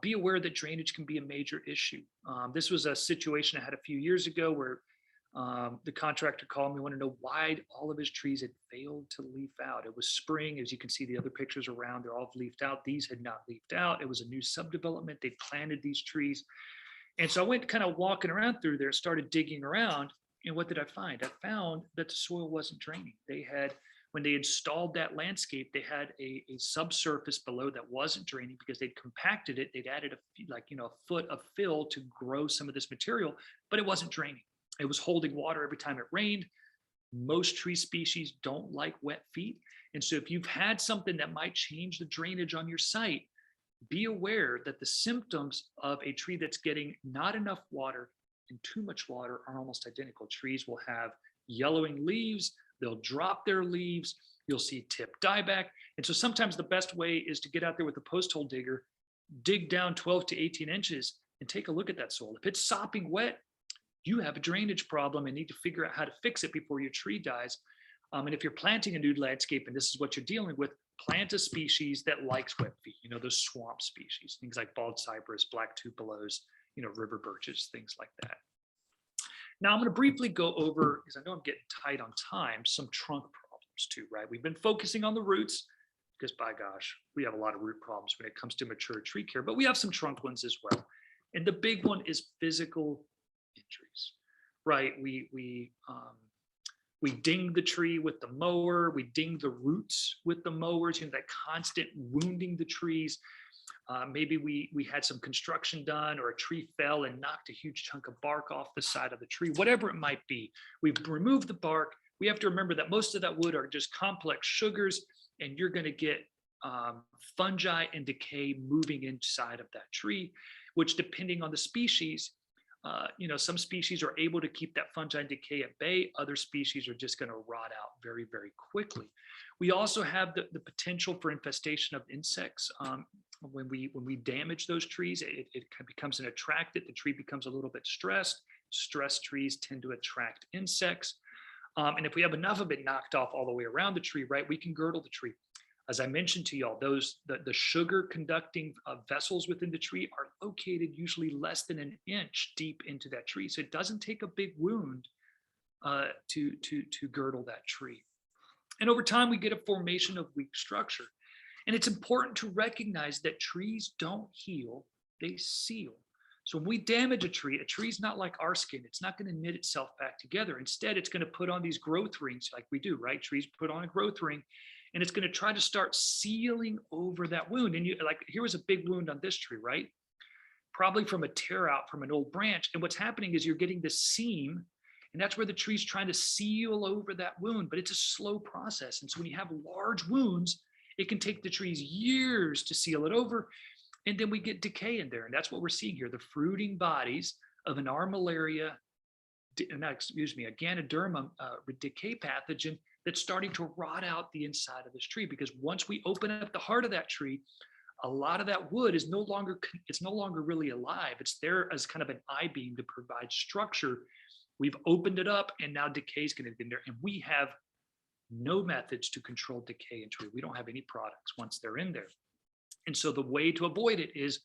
be aware that drainage can be a major issue. This was a situation I had a few years ago where the contractor called me, wanted to know why all of his trees had failed to leaf out. It was spring. As you can see, the other pictures around, they're all leafed out. These had not leafed out. It was a new subdevelopment. They planted these trees. And so I went kind of walking around through there, started digging around. And what did I find? I found that the soil wasn't draining. They had, when they installed that landscape, they had a subsurface below that wasn't draining because they'd compacted it. They'd added a foot of fill to grow some of this material, but it wasn't draining. It was holding water every time it rained. Most tree species don't like wet feet. And so if you've had something that might change the drainage on your site, be aware that the symptoms of a tree that's getting not enough water and too much water are almost identical. Trees will have yellowing leaves. They'll drop their leaves. You'll see tip dieback. And so sometimes the best way is to get out there with a post hole digger, dig down 12 to 18 inches and take a look at that soil. If it's sopping wet, you have a drainage problem and need to figure out how to fix it before your tree dies. And if you're planting a new landscape and this is what you're dealing with, plant a species that likes wet feet, those swamp species, things like bald cypress, black tupelos, river birches, things like that. Now I'm going to briefly go over, because I know I'm getting tight on time, some trunk problems too, right? We've been focusing on the roots because by gosh, we have a lot of root problems when it comes to mature tree care, but we have some trunk ones as well. And the big one is physical injuries, right? We ding the tree with the mower, we ding the roots with the mowers, that constant wounding the trees. Maybe we had some construction done or a tree fell and knocked a huge chunk of bark off the side of the tree, whatever it might be. We've removed the bark. We have to remember that most of that wood are just complex sugars, and you're going to get fungi and decay moving inside of that tree, which depending on the species, some species are able to keep that fungi and decay at bay. Other species are just going to rot out very, very quickly. We also have the potential for infestation of insects. When we damage those trees, it becomes an attractant. The tree becomes a little bit stressed. Stressed trees tend to attract insects. And if we have enough of it knocked off all the way around the tree, right, we can girdle the tree. As I mentioned to y'all, the sugar conducting vessels within the tree are located usually less than an inch deep into that tree. So it doesn't take a big wound to girdle that tree. And over time, we get a formation of weak structure. And it's important to recognize that trees don't heal, they seal. So when we damage a tree is not like our skin. It's not going to knit itself back together. Instead, it's going to put on these growth rings like we do, right? Trees put on a growth ring, and it's going to try to start sealing over that wound. And here was a big wound on this tree, right? Probably from a tear out from an old branch. And what's happening is you're getting this seam, and that's where the tree's trying to seal over that wound, but it's a slow process. And so when you have large wounds, It can take the trees years to seal it over. And then we get decay in there. And that's what we're seeing here. The fruiting bodies of an armillaria, a Ganoderma decay pathogen that's starting to rot out the inside of this tree. Because once we open up the heart of that tree, a lot of that wood is no longer really alive. It's there as kind of an I-beam to provide structure. We've opened it up and now decay is going to be in there. And we have no methods to control decay in tree. We don't have any products once they're in there. And so the way to avoid it is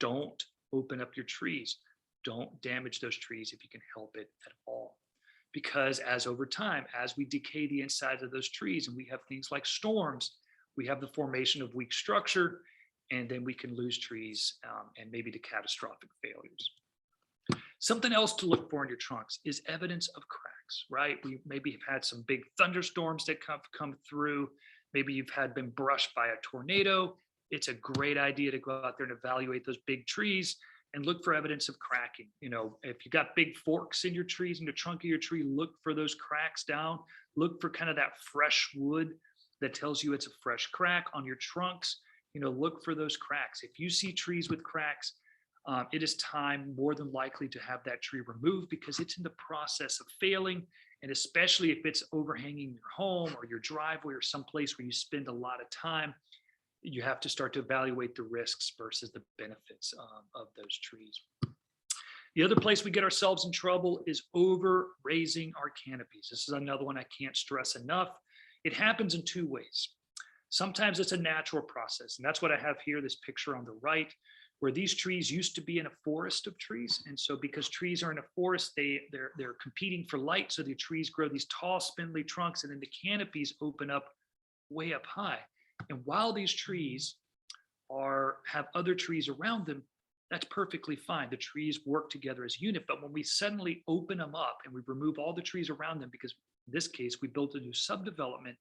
don't open up your trees. Don't damage those trees if you can help it at all. Because as over time, as we decay the insides of those trees and we have things like storms, we have the formation of weak structure, and then we can lose trees and maybe to catastrophic failures. Something else to look for in your trunks is evidence of cracks, right? We maybe have had some big thunderstorms that come through. Maybe you've been brushed by a tornado. It's a great idea to go out there and evaluate those big trees and look for evidence of cracking. You know, if you got big forks in your trees, in the trunk of your tree, look for those cracks down. Look for kind of that fresh wood that tells you it's a fresh crack on your trunks. You know, look for those cracks. If you see trees with cracks, it is time more than likely to have that tree removed because it's in the process of failing. And especially if it's overhanging your home or your driveway or someplace where you spend a lot of time, you have to start to evaluate the risks versus the benefits of those trees. The other place we get ourselves in trouble is over raising our canopies. This is another one I can't stress enough. It happens in two ways. Sometimes it's a natural process, and that's what I have here, this picture on the right, where these trees used to be in a forest of trees. And so because trees are in a forest, they're competing for light. So the trees grow these tall, spindly trunks, and then the canopies open up way up high. And while these trees have other trees around them, that's perfectly fine. The trees work together as a unit. But when we suddenly open them up and we remove all the trees around them, because in this case, we built a new subdevelopment,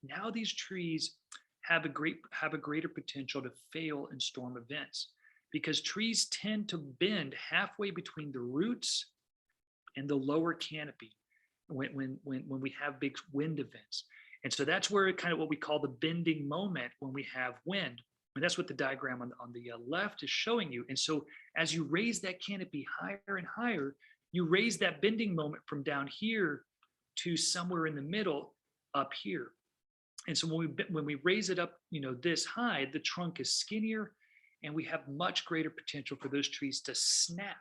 now these trees have a greater potential to fail in storm events because trees tend to bend halfway between the roots and the lower canopy when we have big wind events. And so that's where kind of what we call the bending moment when we have wind. And that's what the diagram on the left is showing you. And so as you raise that canopy higher and higher, you raise that bending moment from down here to somewhere in the middle up here. And so when we raise it up, you know, this high, the trunk is skinnier and we have much greater potential for those trees to snap.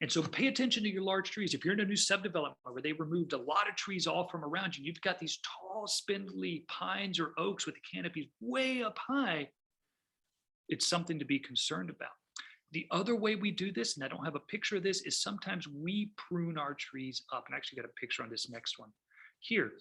And so pay attention to your large trees. If you're in a new subdevelopment where they removed a lot of trees all from around you, you've got these tall, spindly pines or oaks with the canopies way up high, it's something to be concerned about. The other way we do this, and I don't have a picture of this, is sometimes we prune our trees up. And I actually got a picture on this next one here.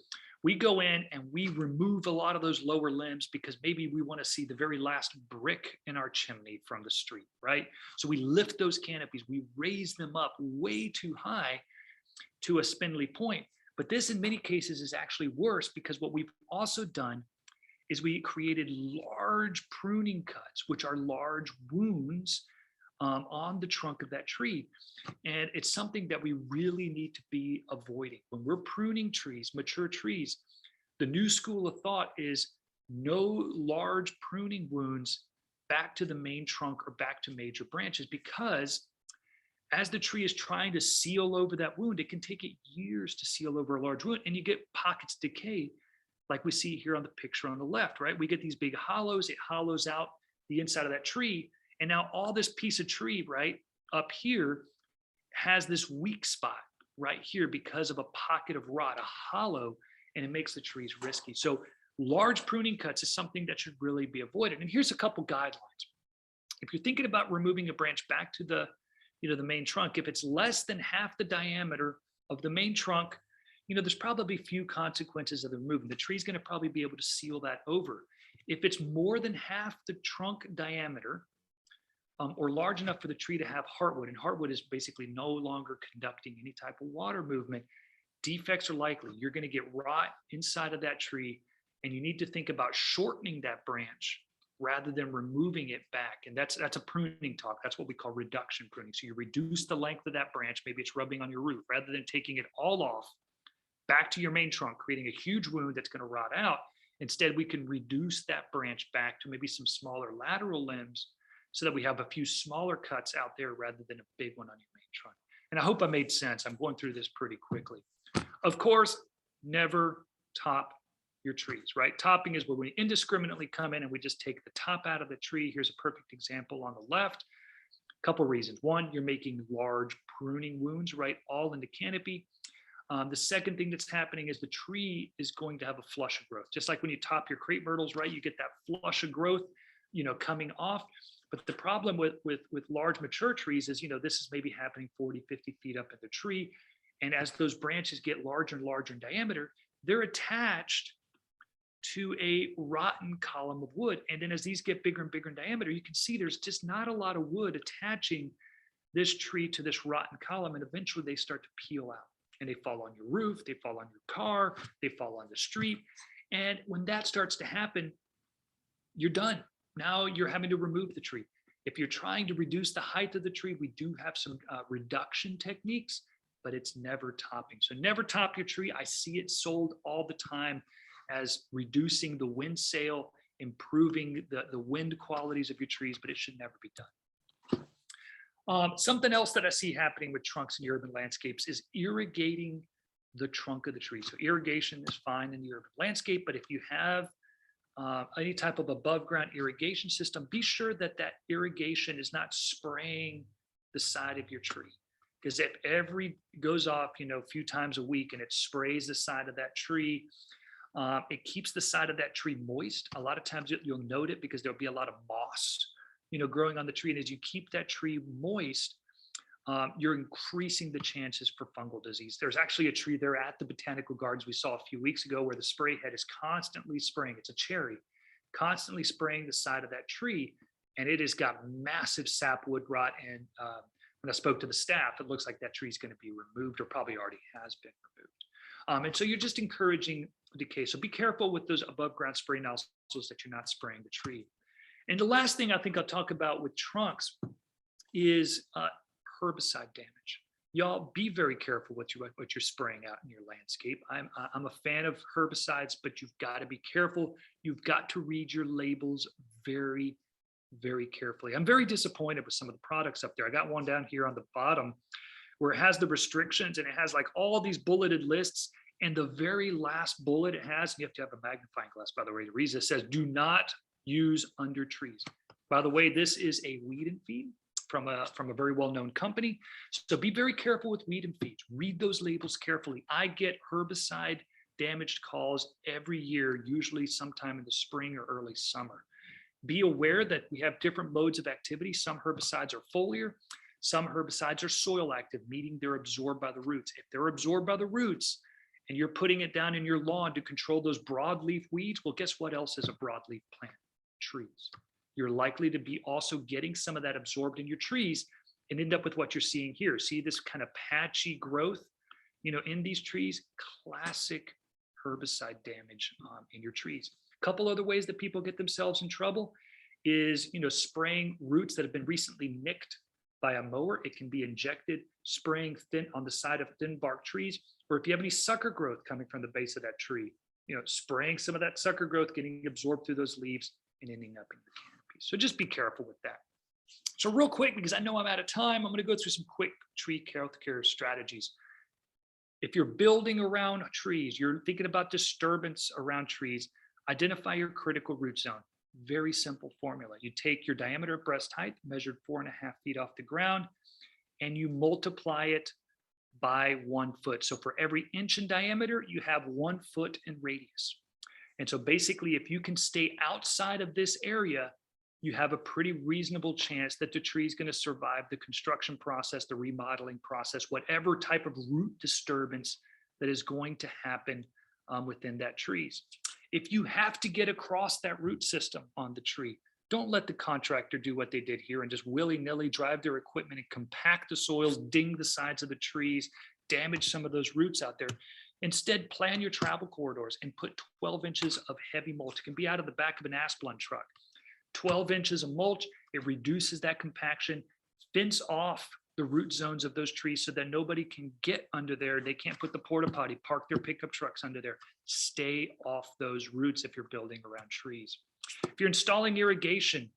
We go in and we remove a lot of those lower limbs because maybe we want to see the very last brick in our chimney from the street, right? So we lift those canopies, we raise them up way too high to a spindly point. But this in many cases is actually worse because what we've also done is we created large pruning cuts, which are large wounds on the trunk of that tree. And it's something that we really need to be avoiding. When we're pruning trees, mature trees, the new school of thought is no large pruning wounds back to the main trunk or back to major branches, because as the tree is trying to seal over that wound, it can take it years to seal over a large wound, and you get pockets of decay like we see here on the picture on the left, right? We get these big hollows, it hollows out the inside of that tree. And now all this piece of tree, right, up here has this weak spot right here because of a pocket of rot, a hollow, and it makes the trees risky. So large pruning cuts is something that should really be avoided. And here's a couple guidelines. If you're thinking about removing a branch back to the main trunk, if it's less than half the diameter of the main trunk, there's probably few consequences of the removal. The tree's going to probably be able to seal that over. If it's more than half the trunk diameter, or large enough for the tree to have heartwood, and heartwood is basically no longer conducting any type of water movement, defects are likely. You're going to get rot inside of that tree, and you need to think about shortening that branch rather than removing it back. And that's a pruning talk. That's what we call reduction pruning. So you reduce the length of that branch, maybe it's rubbing on your roof, rather than taking it all off back to your main trunk, creating a huge wound that's going to rot out. Instead, we can reduce that branch back to maybe some smaller lateral limbs so that we have a few smaller cuts out there rather than a big one on your main trunk. And I hope I made sense. I'm going through this pretty quickly. Of course, never top your trees, right? Topping is where we indiscriminately come in and we just take the top out of the tree. Here's a perfect example on the left. A couple reasons. One, you're making large pruning wounds, right? All in the canopy. The second thing that's happening is the tree is going to have a flush of growth. Just like when you top your crepe myrtles, right? You get that flush of growth, coming off. But the problem with large mature trees is, this is maybe happening 40, 50 feet up in the tree. And as those branches get larger and larger in diameter, they're attached to a rotten column of wood. And then as these get bigger and bigger in diameter, you can see there's just not a lot of wood attaching this tree to this rotten column. And eventually they start to peel out and they fall on your roof, they fall on your car, they fall on the street. And when that starts to happen, you're done. Now you're having to remove the tree. If you're trying to reduce the height of the tree, we do have some reduction techniques, but it's never topping. So never top your tree. I see it sold all the time as reducing the wind sail, improving the wind qualities of your trees, but it should never be done. Something else that I see happening with trunks in urban landscapes is irrigating the trunk of the tree. So irrigation is fine in the urban landscape, but if you have any type of above ground irrigation system, be sure that that irrigation is not spraying the side of your tree. Because if every goes off, a few times a week and it sprays the side of that tree, it keeps the side of that tree moist. A lot of times you'll note it because there'll be a lot of moss, growing on the tree. And as you keep that tree moist, you're increasing the chances for fungal disease. There's actually a tree there at the Botanical Gardens we saw a few weeks ago where the spray head is constantly spraying. It's a cherry, constantly spraying the side of that tree. And it has got massive sapwood rot. And when I spoke to the staff, it looks like that tree is going to be removed or probably already has been removed. And so you're just encouraging decay. So be careful with those above ground spray nozzles that you're not spraying the tree. And the last thing I think I'll talk about with trunks is herbicide damage. Y'all be very careful what you're spraying out in your landscape. I'm a fan of herbicides, but you've got to be careful. You've got to read your labels very, very carefully. I'm very disappointed with some of the products up there. I got one down here on the bottom where it has the restrictions and it has like all these bulleted lists. And the very last bullet it has, you have to have a magnifying glass, by the way, to read it, says, do not use under trees. By the way, this is a weed and feed from a very well-known company. So be very careful with weed and feeds. Read those labels carefully. I get herbicide damaged calls every year, usually sometime in the spring or early summer. Be aware that we have different modes of activity. Some herbicides are foliar. Some herbicides are soil active, meaning they're absorbed by the roots. If they're absorbed by the roots and you're putting it down in your lawn to control those broadleaf weeds, well, guess what else is a broadleaf plant? Trees. You're likely to be also getting some of that absorbed in your trees and end up with what you're seeing here. See this kind of patchy growth, in these trees, classic herbicide damage in your trees. A couple other ways that people get themselves in trouble is, spraying roots that have been recently nicked by a mower. It can be injected, spraying thin on the side of thin bark trees, or if you have any sucker growth coming from the base of that tree, spraying some of that sucker growth, getting absorbed through those leaves and ending up in the canopy. So just be careful with that. So real quick, because I know I'm out of time, I'm going to go through some quick tree healthcare strategies. If you're building around trees, you're thinking about disturbance around trees, identify your critical root zone. Very simple formula. You take your diameter of breast height, measured 4.5 feet off the ground, and you multiply it by 1 foot. So for every inch in diameter, you have 1 foot in radius. And so basically, if you can stay outside of this area, you have a pretty reasonable chance that the tree is going to survive the construction process, the remodeling process, whatever type of root disturbance that is going to happen within that trees. If you have to get across that root system on the tree, don't let the contractor do what they did here and just willy-nilly drive their equipment and compact the soils, ding the sides of the trees, damage some of those roots out there. Instead, plan your travel corridors and put 12 inches of heavy mulch. It can be out of the back of an Asplund truck. 12 inches of mulch, it reduces that compaction. Fence off the root zones of those trees so that nobody can get under there. They can't put the porta potty, park their pickup trucks under there. Stay off those roots if you're building around trees. If you're installing irrigation,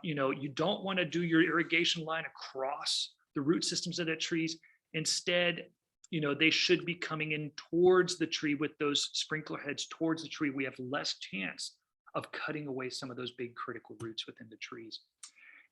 you don't want to do your irrigation line across the root systems of the trees. Instead, they should be coming in towards the tree with those sprinkler heads towards the tree. We have less chance of cutting away some of those big critical roots within the trees.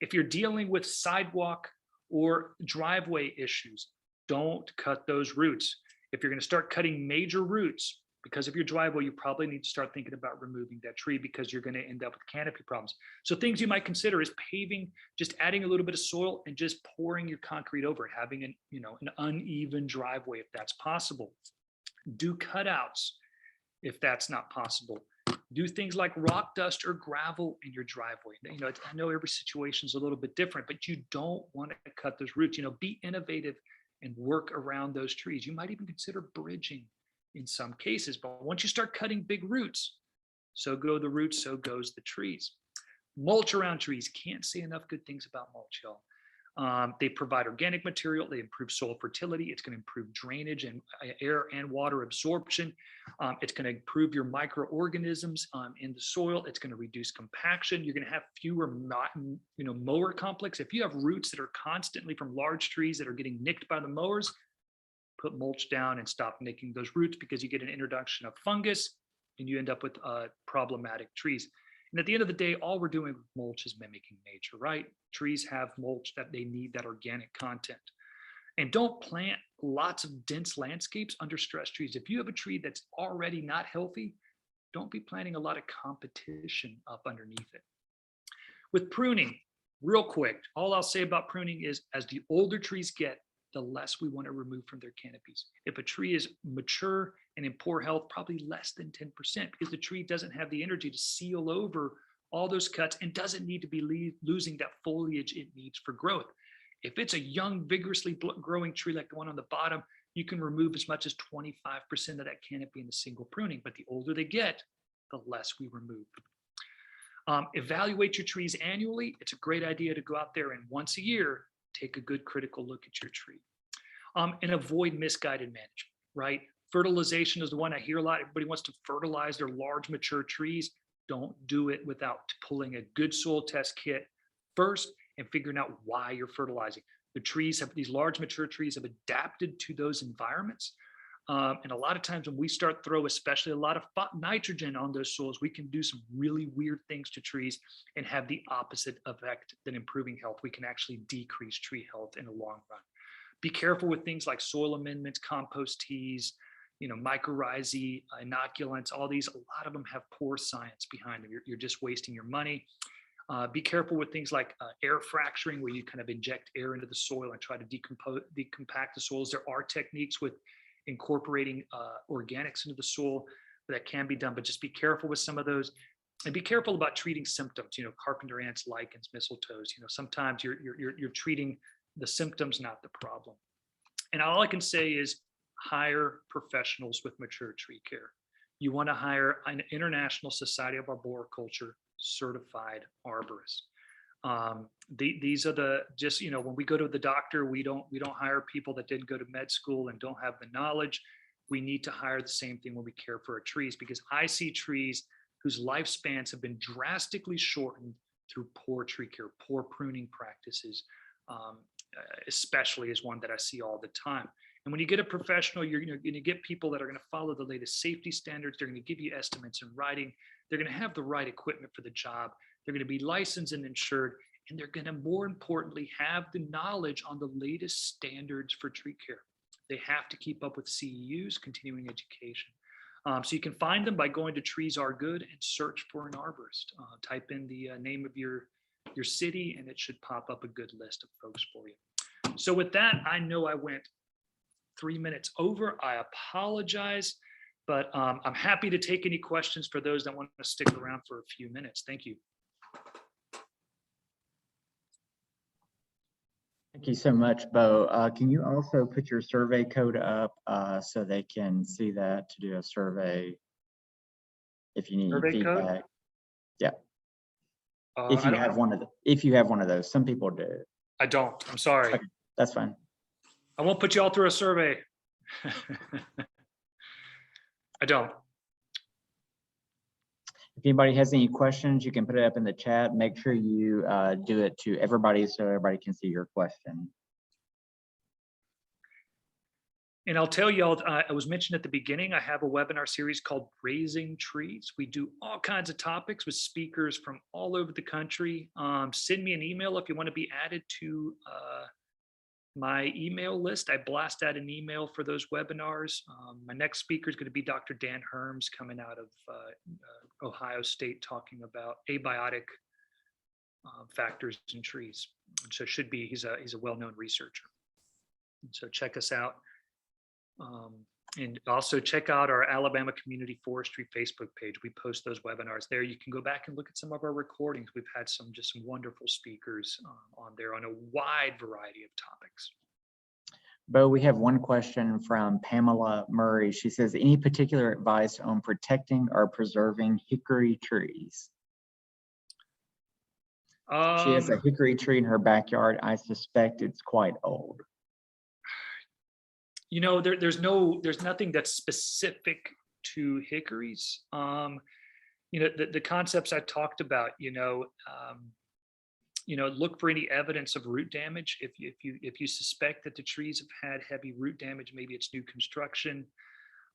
If you're dealing with sidewalk or driveway issues, don't cut those roots. If you're going to start cutting major roots because of your driveway, you probably need to start thinking about removing that tree because you're going to end up with canopy problems. So things you might consider is paving, just adding a little bit of soil and just pouring your concrete over it, having an uneven driveway if that's possible. Do cutouts if that's not possible. Do things like rock dust or gravel in your driveway. I know every situation is a little bit different, but you don't want to cut those roots. Be innovative and work around those trees. You might even consider bridging in some cases, but once you start cutting big roots, so go the roots, so goes the trees. Mulch around trees. Can't say enough good things about mulch, y'all. They provide organic material. They improve soil fertility. It's going to improve drainage and air and water absorption. It's going to improve your microorganisms in the soil. It's going to reduce compaction. You're going to have fewer, mower complex. If you have roots that are constantly from large trees that are getting nicked by the mowers, put mulch down and stop nicking those roots because you get an introduction of fungus and you end up with problematic trees. And at the end of the day, all we're doing with mulch is mimicking nature, right? Trees have mulch that they need that organic content. And don't plant lots of dense landscapes under stress trees. If you have a tree that's already not healthy, don't be planting a lot of competition up underneath it. With pruning, real quick, all I'll say about pruning is as the older trees get, the less we want to remove from their canopies. If a tree is mature and in poor health, probably less than 10% because the tree doesn't have the energy to seal over all those cuts and doesn't need to be losing that foliage it needs for growth. If it's a young, vigorously growing tree like the one on the bottom, you can remove as much as 25% of that canopy in a single pruning, but the older they get, the less we remove. Evaluate your trees annually. It's a great idea to go out there and once a year, take a good critical look at your tree. And avoid misguided management, right? Fertilization is the one I hear a lot. Everybody wants to fertilize their large mature trees. Don't do it without pulling a good soil test kit first and figuring out why you're fertilizing. These large mature trees have adapted to those environments. And a lot of times when we start throw, especially a lot of nitrogen on those soils, we can do some really weird things to trees and have the opposite effect than improving health. We can actually decrease tree health in the long run. Be careful with things like soil amendments, compost teas, mycorrhizae, inoculants, all these, a lot of them have poor science behind them. You're just wasting your money. Be careful with things like air fracturing, where you kind of inject air into the soil and try to decompact the soils. There are techniques with incorporating organics into the soil that can be done, but just be careful with some of those. And be careful about treating symptoms, carpenter ants, lichens, mistletoes. Sometimes you're treating the symptoms, not the problem. And all I can say is hire professionals with mature tree care. You want to hire an International Society of Arboriculture certified arborist. These are when we go to the doctor, we don't hire people that didn't go to med school and don't have the knowledge. We need to hire the same thing when we care for our trees, because I see trees whose lifespans have been drastically shortened through poor tree care, poor pruning practices, especially is one that I see all the time. And when you get a professional, you're going to get people that are going to follow the latest safety standards. They're going to give you estimates in writing. They're going to have the right equipment for the job. They're going to be licensed and insured. And they're going to, more importantly, have the knowledge on the latest standards for tree care. They have to keep up with CEUs, continuing education. So you can find them by going to Trees Are Good and search for an arborist. Type in the name of your city and it should pop up a good list of folks for you. So with that, I know I went 3 minutes over. I apologize, but I'm happy to take any questions for those that want to stick around for a few minutes. Thank you. Thank you so much, Bo. Can you also put your survey code up so they can see that to do a survey if you need Survey feedback? code? Yeah. If you have one of those, some people do. I don't. I'm sorry. Okay. That's fine. I won't put you all through a survey. I don't. If anybody has any questions, you can put it up in the chat. Make sure you do it to everybody so everybody can see your question. And I'll tell y'all, I was mentioned at the beginning, I have a webinar series called Raising Trees. We do all kinds of topics with speakers from all over the country. Send me an email if you want to be added to my email list. I blast out an email for those webinars. My next speaker is going to be Dr. Dan Herms, coming out of Ohio State, talking about abiotic factors in trees. So he's a well-known researcher. And so check us out. And also check out our Alabama Community Forestry Facebook page. We post those webinars there. You can go back and look at some of our recordings. We've had some wonderful speakers on there on a wide variety of topics. Bo, we have one question from Pamela Murray. She says, any particular advice on protecting or preserving hickory trees? She has a hickory tree in her backyard. I suspect it's quite old. You know, there's nothing that's specific to hickories. You know, the concepts I talked about, look for any evidence of root damage. If you suspect that the trees have had heavy root damage, maybe it's new construction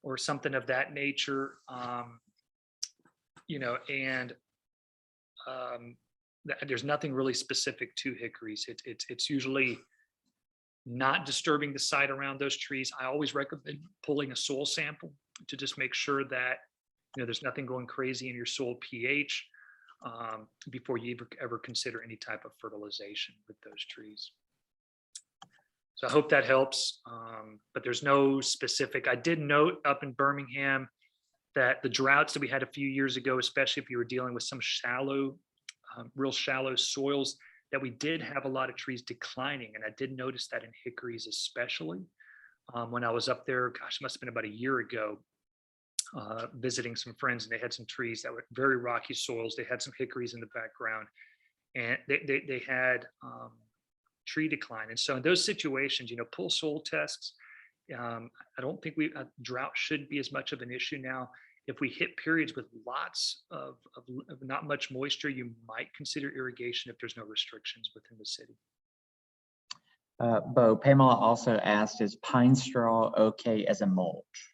or something of that nature. There's nothing really specific to hickories. It's usually not disturbing the site around those trees. I always recommend pulling a soil sample to just make sure that there's nothing going crazy in your soil pH before you ever consider any type of fertilization with those trees. So I hope that helps, but there's no specific. I did note up in Birmingham that the droughts that we had a few years ago, especially if you were dealing with some shallow, real shallow soils, that we did have a lot of trees declining. And I did notice that in hickories especially. When I was up there, gosh, it must have been about a year ago, visiting some friends, and they had some trees that were very rocky soils. They had some hickories in the background, and they had tree decline. And so in those situations, pull soil tests. I don't think drought should be as much of an issue now. If we hit periods with lots of not much moisture, you might consider irrigation if there's no restrictions within the city. Bo, Pamela also asked, is pine straw okay as a mulch?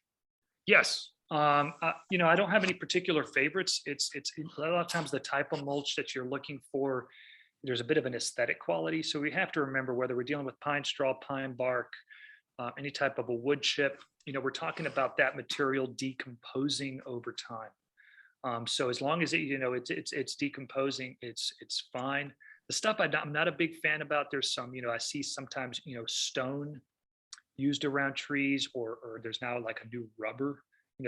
Yes. I don't have any particular favorites. It's a lot of times the type of mulch that you're looking for, there's a bit of an aesthetic quality. So we have to remember whether we're dealing with pine straw, pine bark, any type of a wood chip, we're talking about that material decomposing over time. So as long as it's decomposing, it's fine. The stuff I'm not a big fan about, there's some, I see sometimes, stone used around trees, or there's now like a new rubber,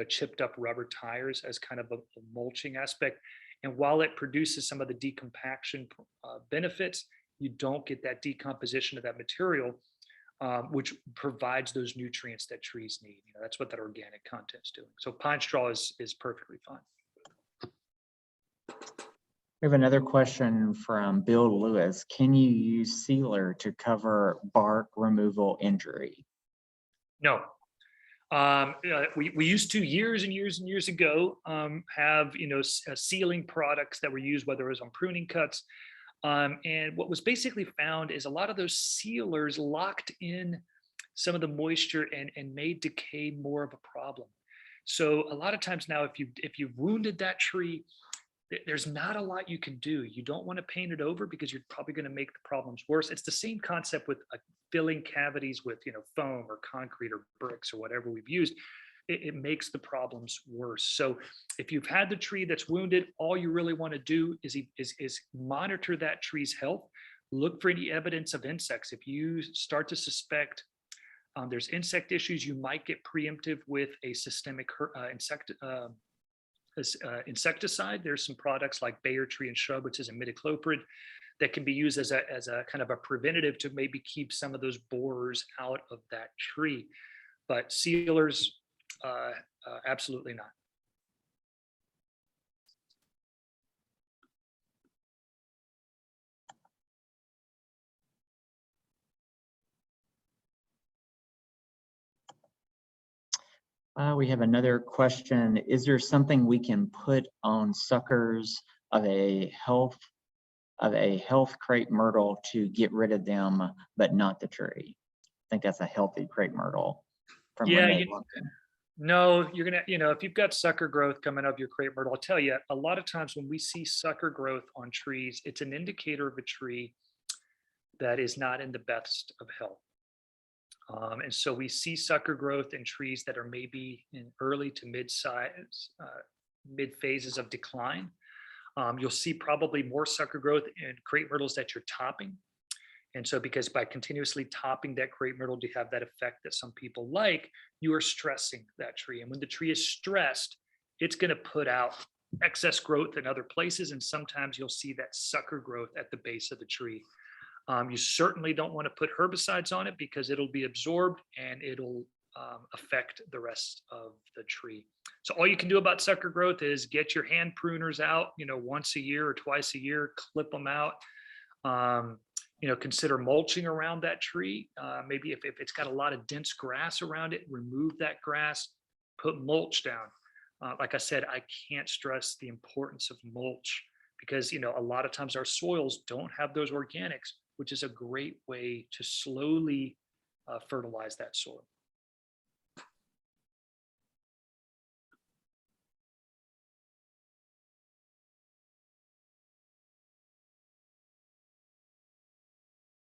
chipped up rubber tires as kind of a mulching aspect. And while it produces some of the decompaction benefits, you don't get that decomposition of that material, which provides those nutrients that trees need. That's what that organic content's doing. So pine straw is perfectly fine. We have another question from Bill Lewis. Can you use sealer to cover bark removal injury? No. We used to years and years and years ago have sealing products that were used, whether it was on pruning cuts. And what was basically found is a lot of those sealers locked in some of the moisture and made decay more of a problem. So a lot of times now, if you've wounded that tree, there's not a lot you can do. You don't want to paint it over because you're probably going to make the problems worse. It's the same concept with filling cavities with foam or concrete or bricks or whatever we've used. It makes the problems worse. So if you've had the tree that's wounded, all you really want to do is monitor that tree's health. Look for any evidence of insects. If you start to suspect there's insect issues, you might get preemptive with a systemic insecticide. There's some products like Bayer Tree and Shrub, which is imidacloprid, that can be used as a kind of a preventative to maybe keep some of those borers out of that tree. But sealers, absolutely not. We have another question. Is there something we can put on suckers of a health crepe myrtle to get rid of them, but not the tree? I think that's a healthy crepe myrtle from Yeah, Renee Lumpkin. no, you're gonna, if you've got sucker growth coming up your crepe myrtle, I'll tell you, a lot of times when we see sucker growth on trees, it's an indicator of a tree that is not in the best of health. And so we see sucker growth in trees that are maybe in early to mid-size, mid phases of decline. You'll see probably more sucker growth in crepe myrtles that you're topping. And so because by continuously topping that crepe myrtle to have that effect that some people like, you are stressing that tree. And when the tree is stressed, it's going to put out excess growth in other places. And sometimes you'll see that sucker growth at the base of the tree. You certainly don't want to put herbicides on it because it'll be absorbed and it'll affect the rest of the tree. So all you can do about sucker growth is get your hand pruners out, once a year or twice a year, clip them out. Consider mulching around that tree. Maybe if it's got a lot of dense grass around it, remove that grass, put mulch down. Like I said, I can't stress the importance of mulch because, a lot of times our soils don't have those organics, which is a great way to slowly fertilize that soil.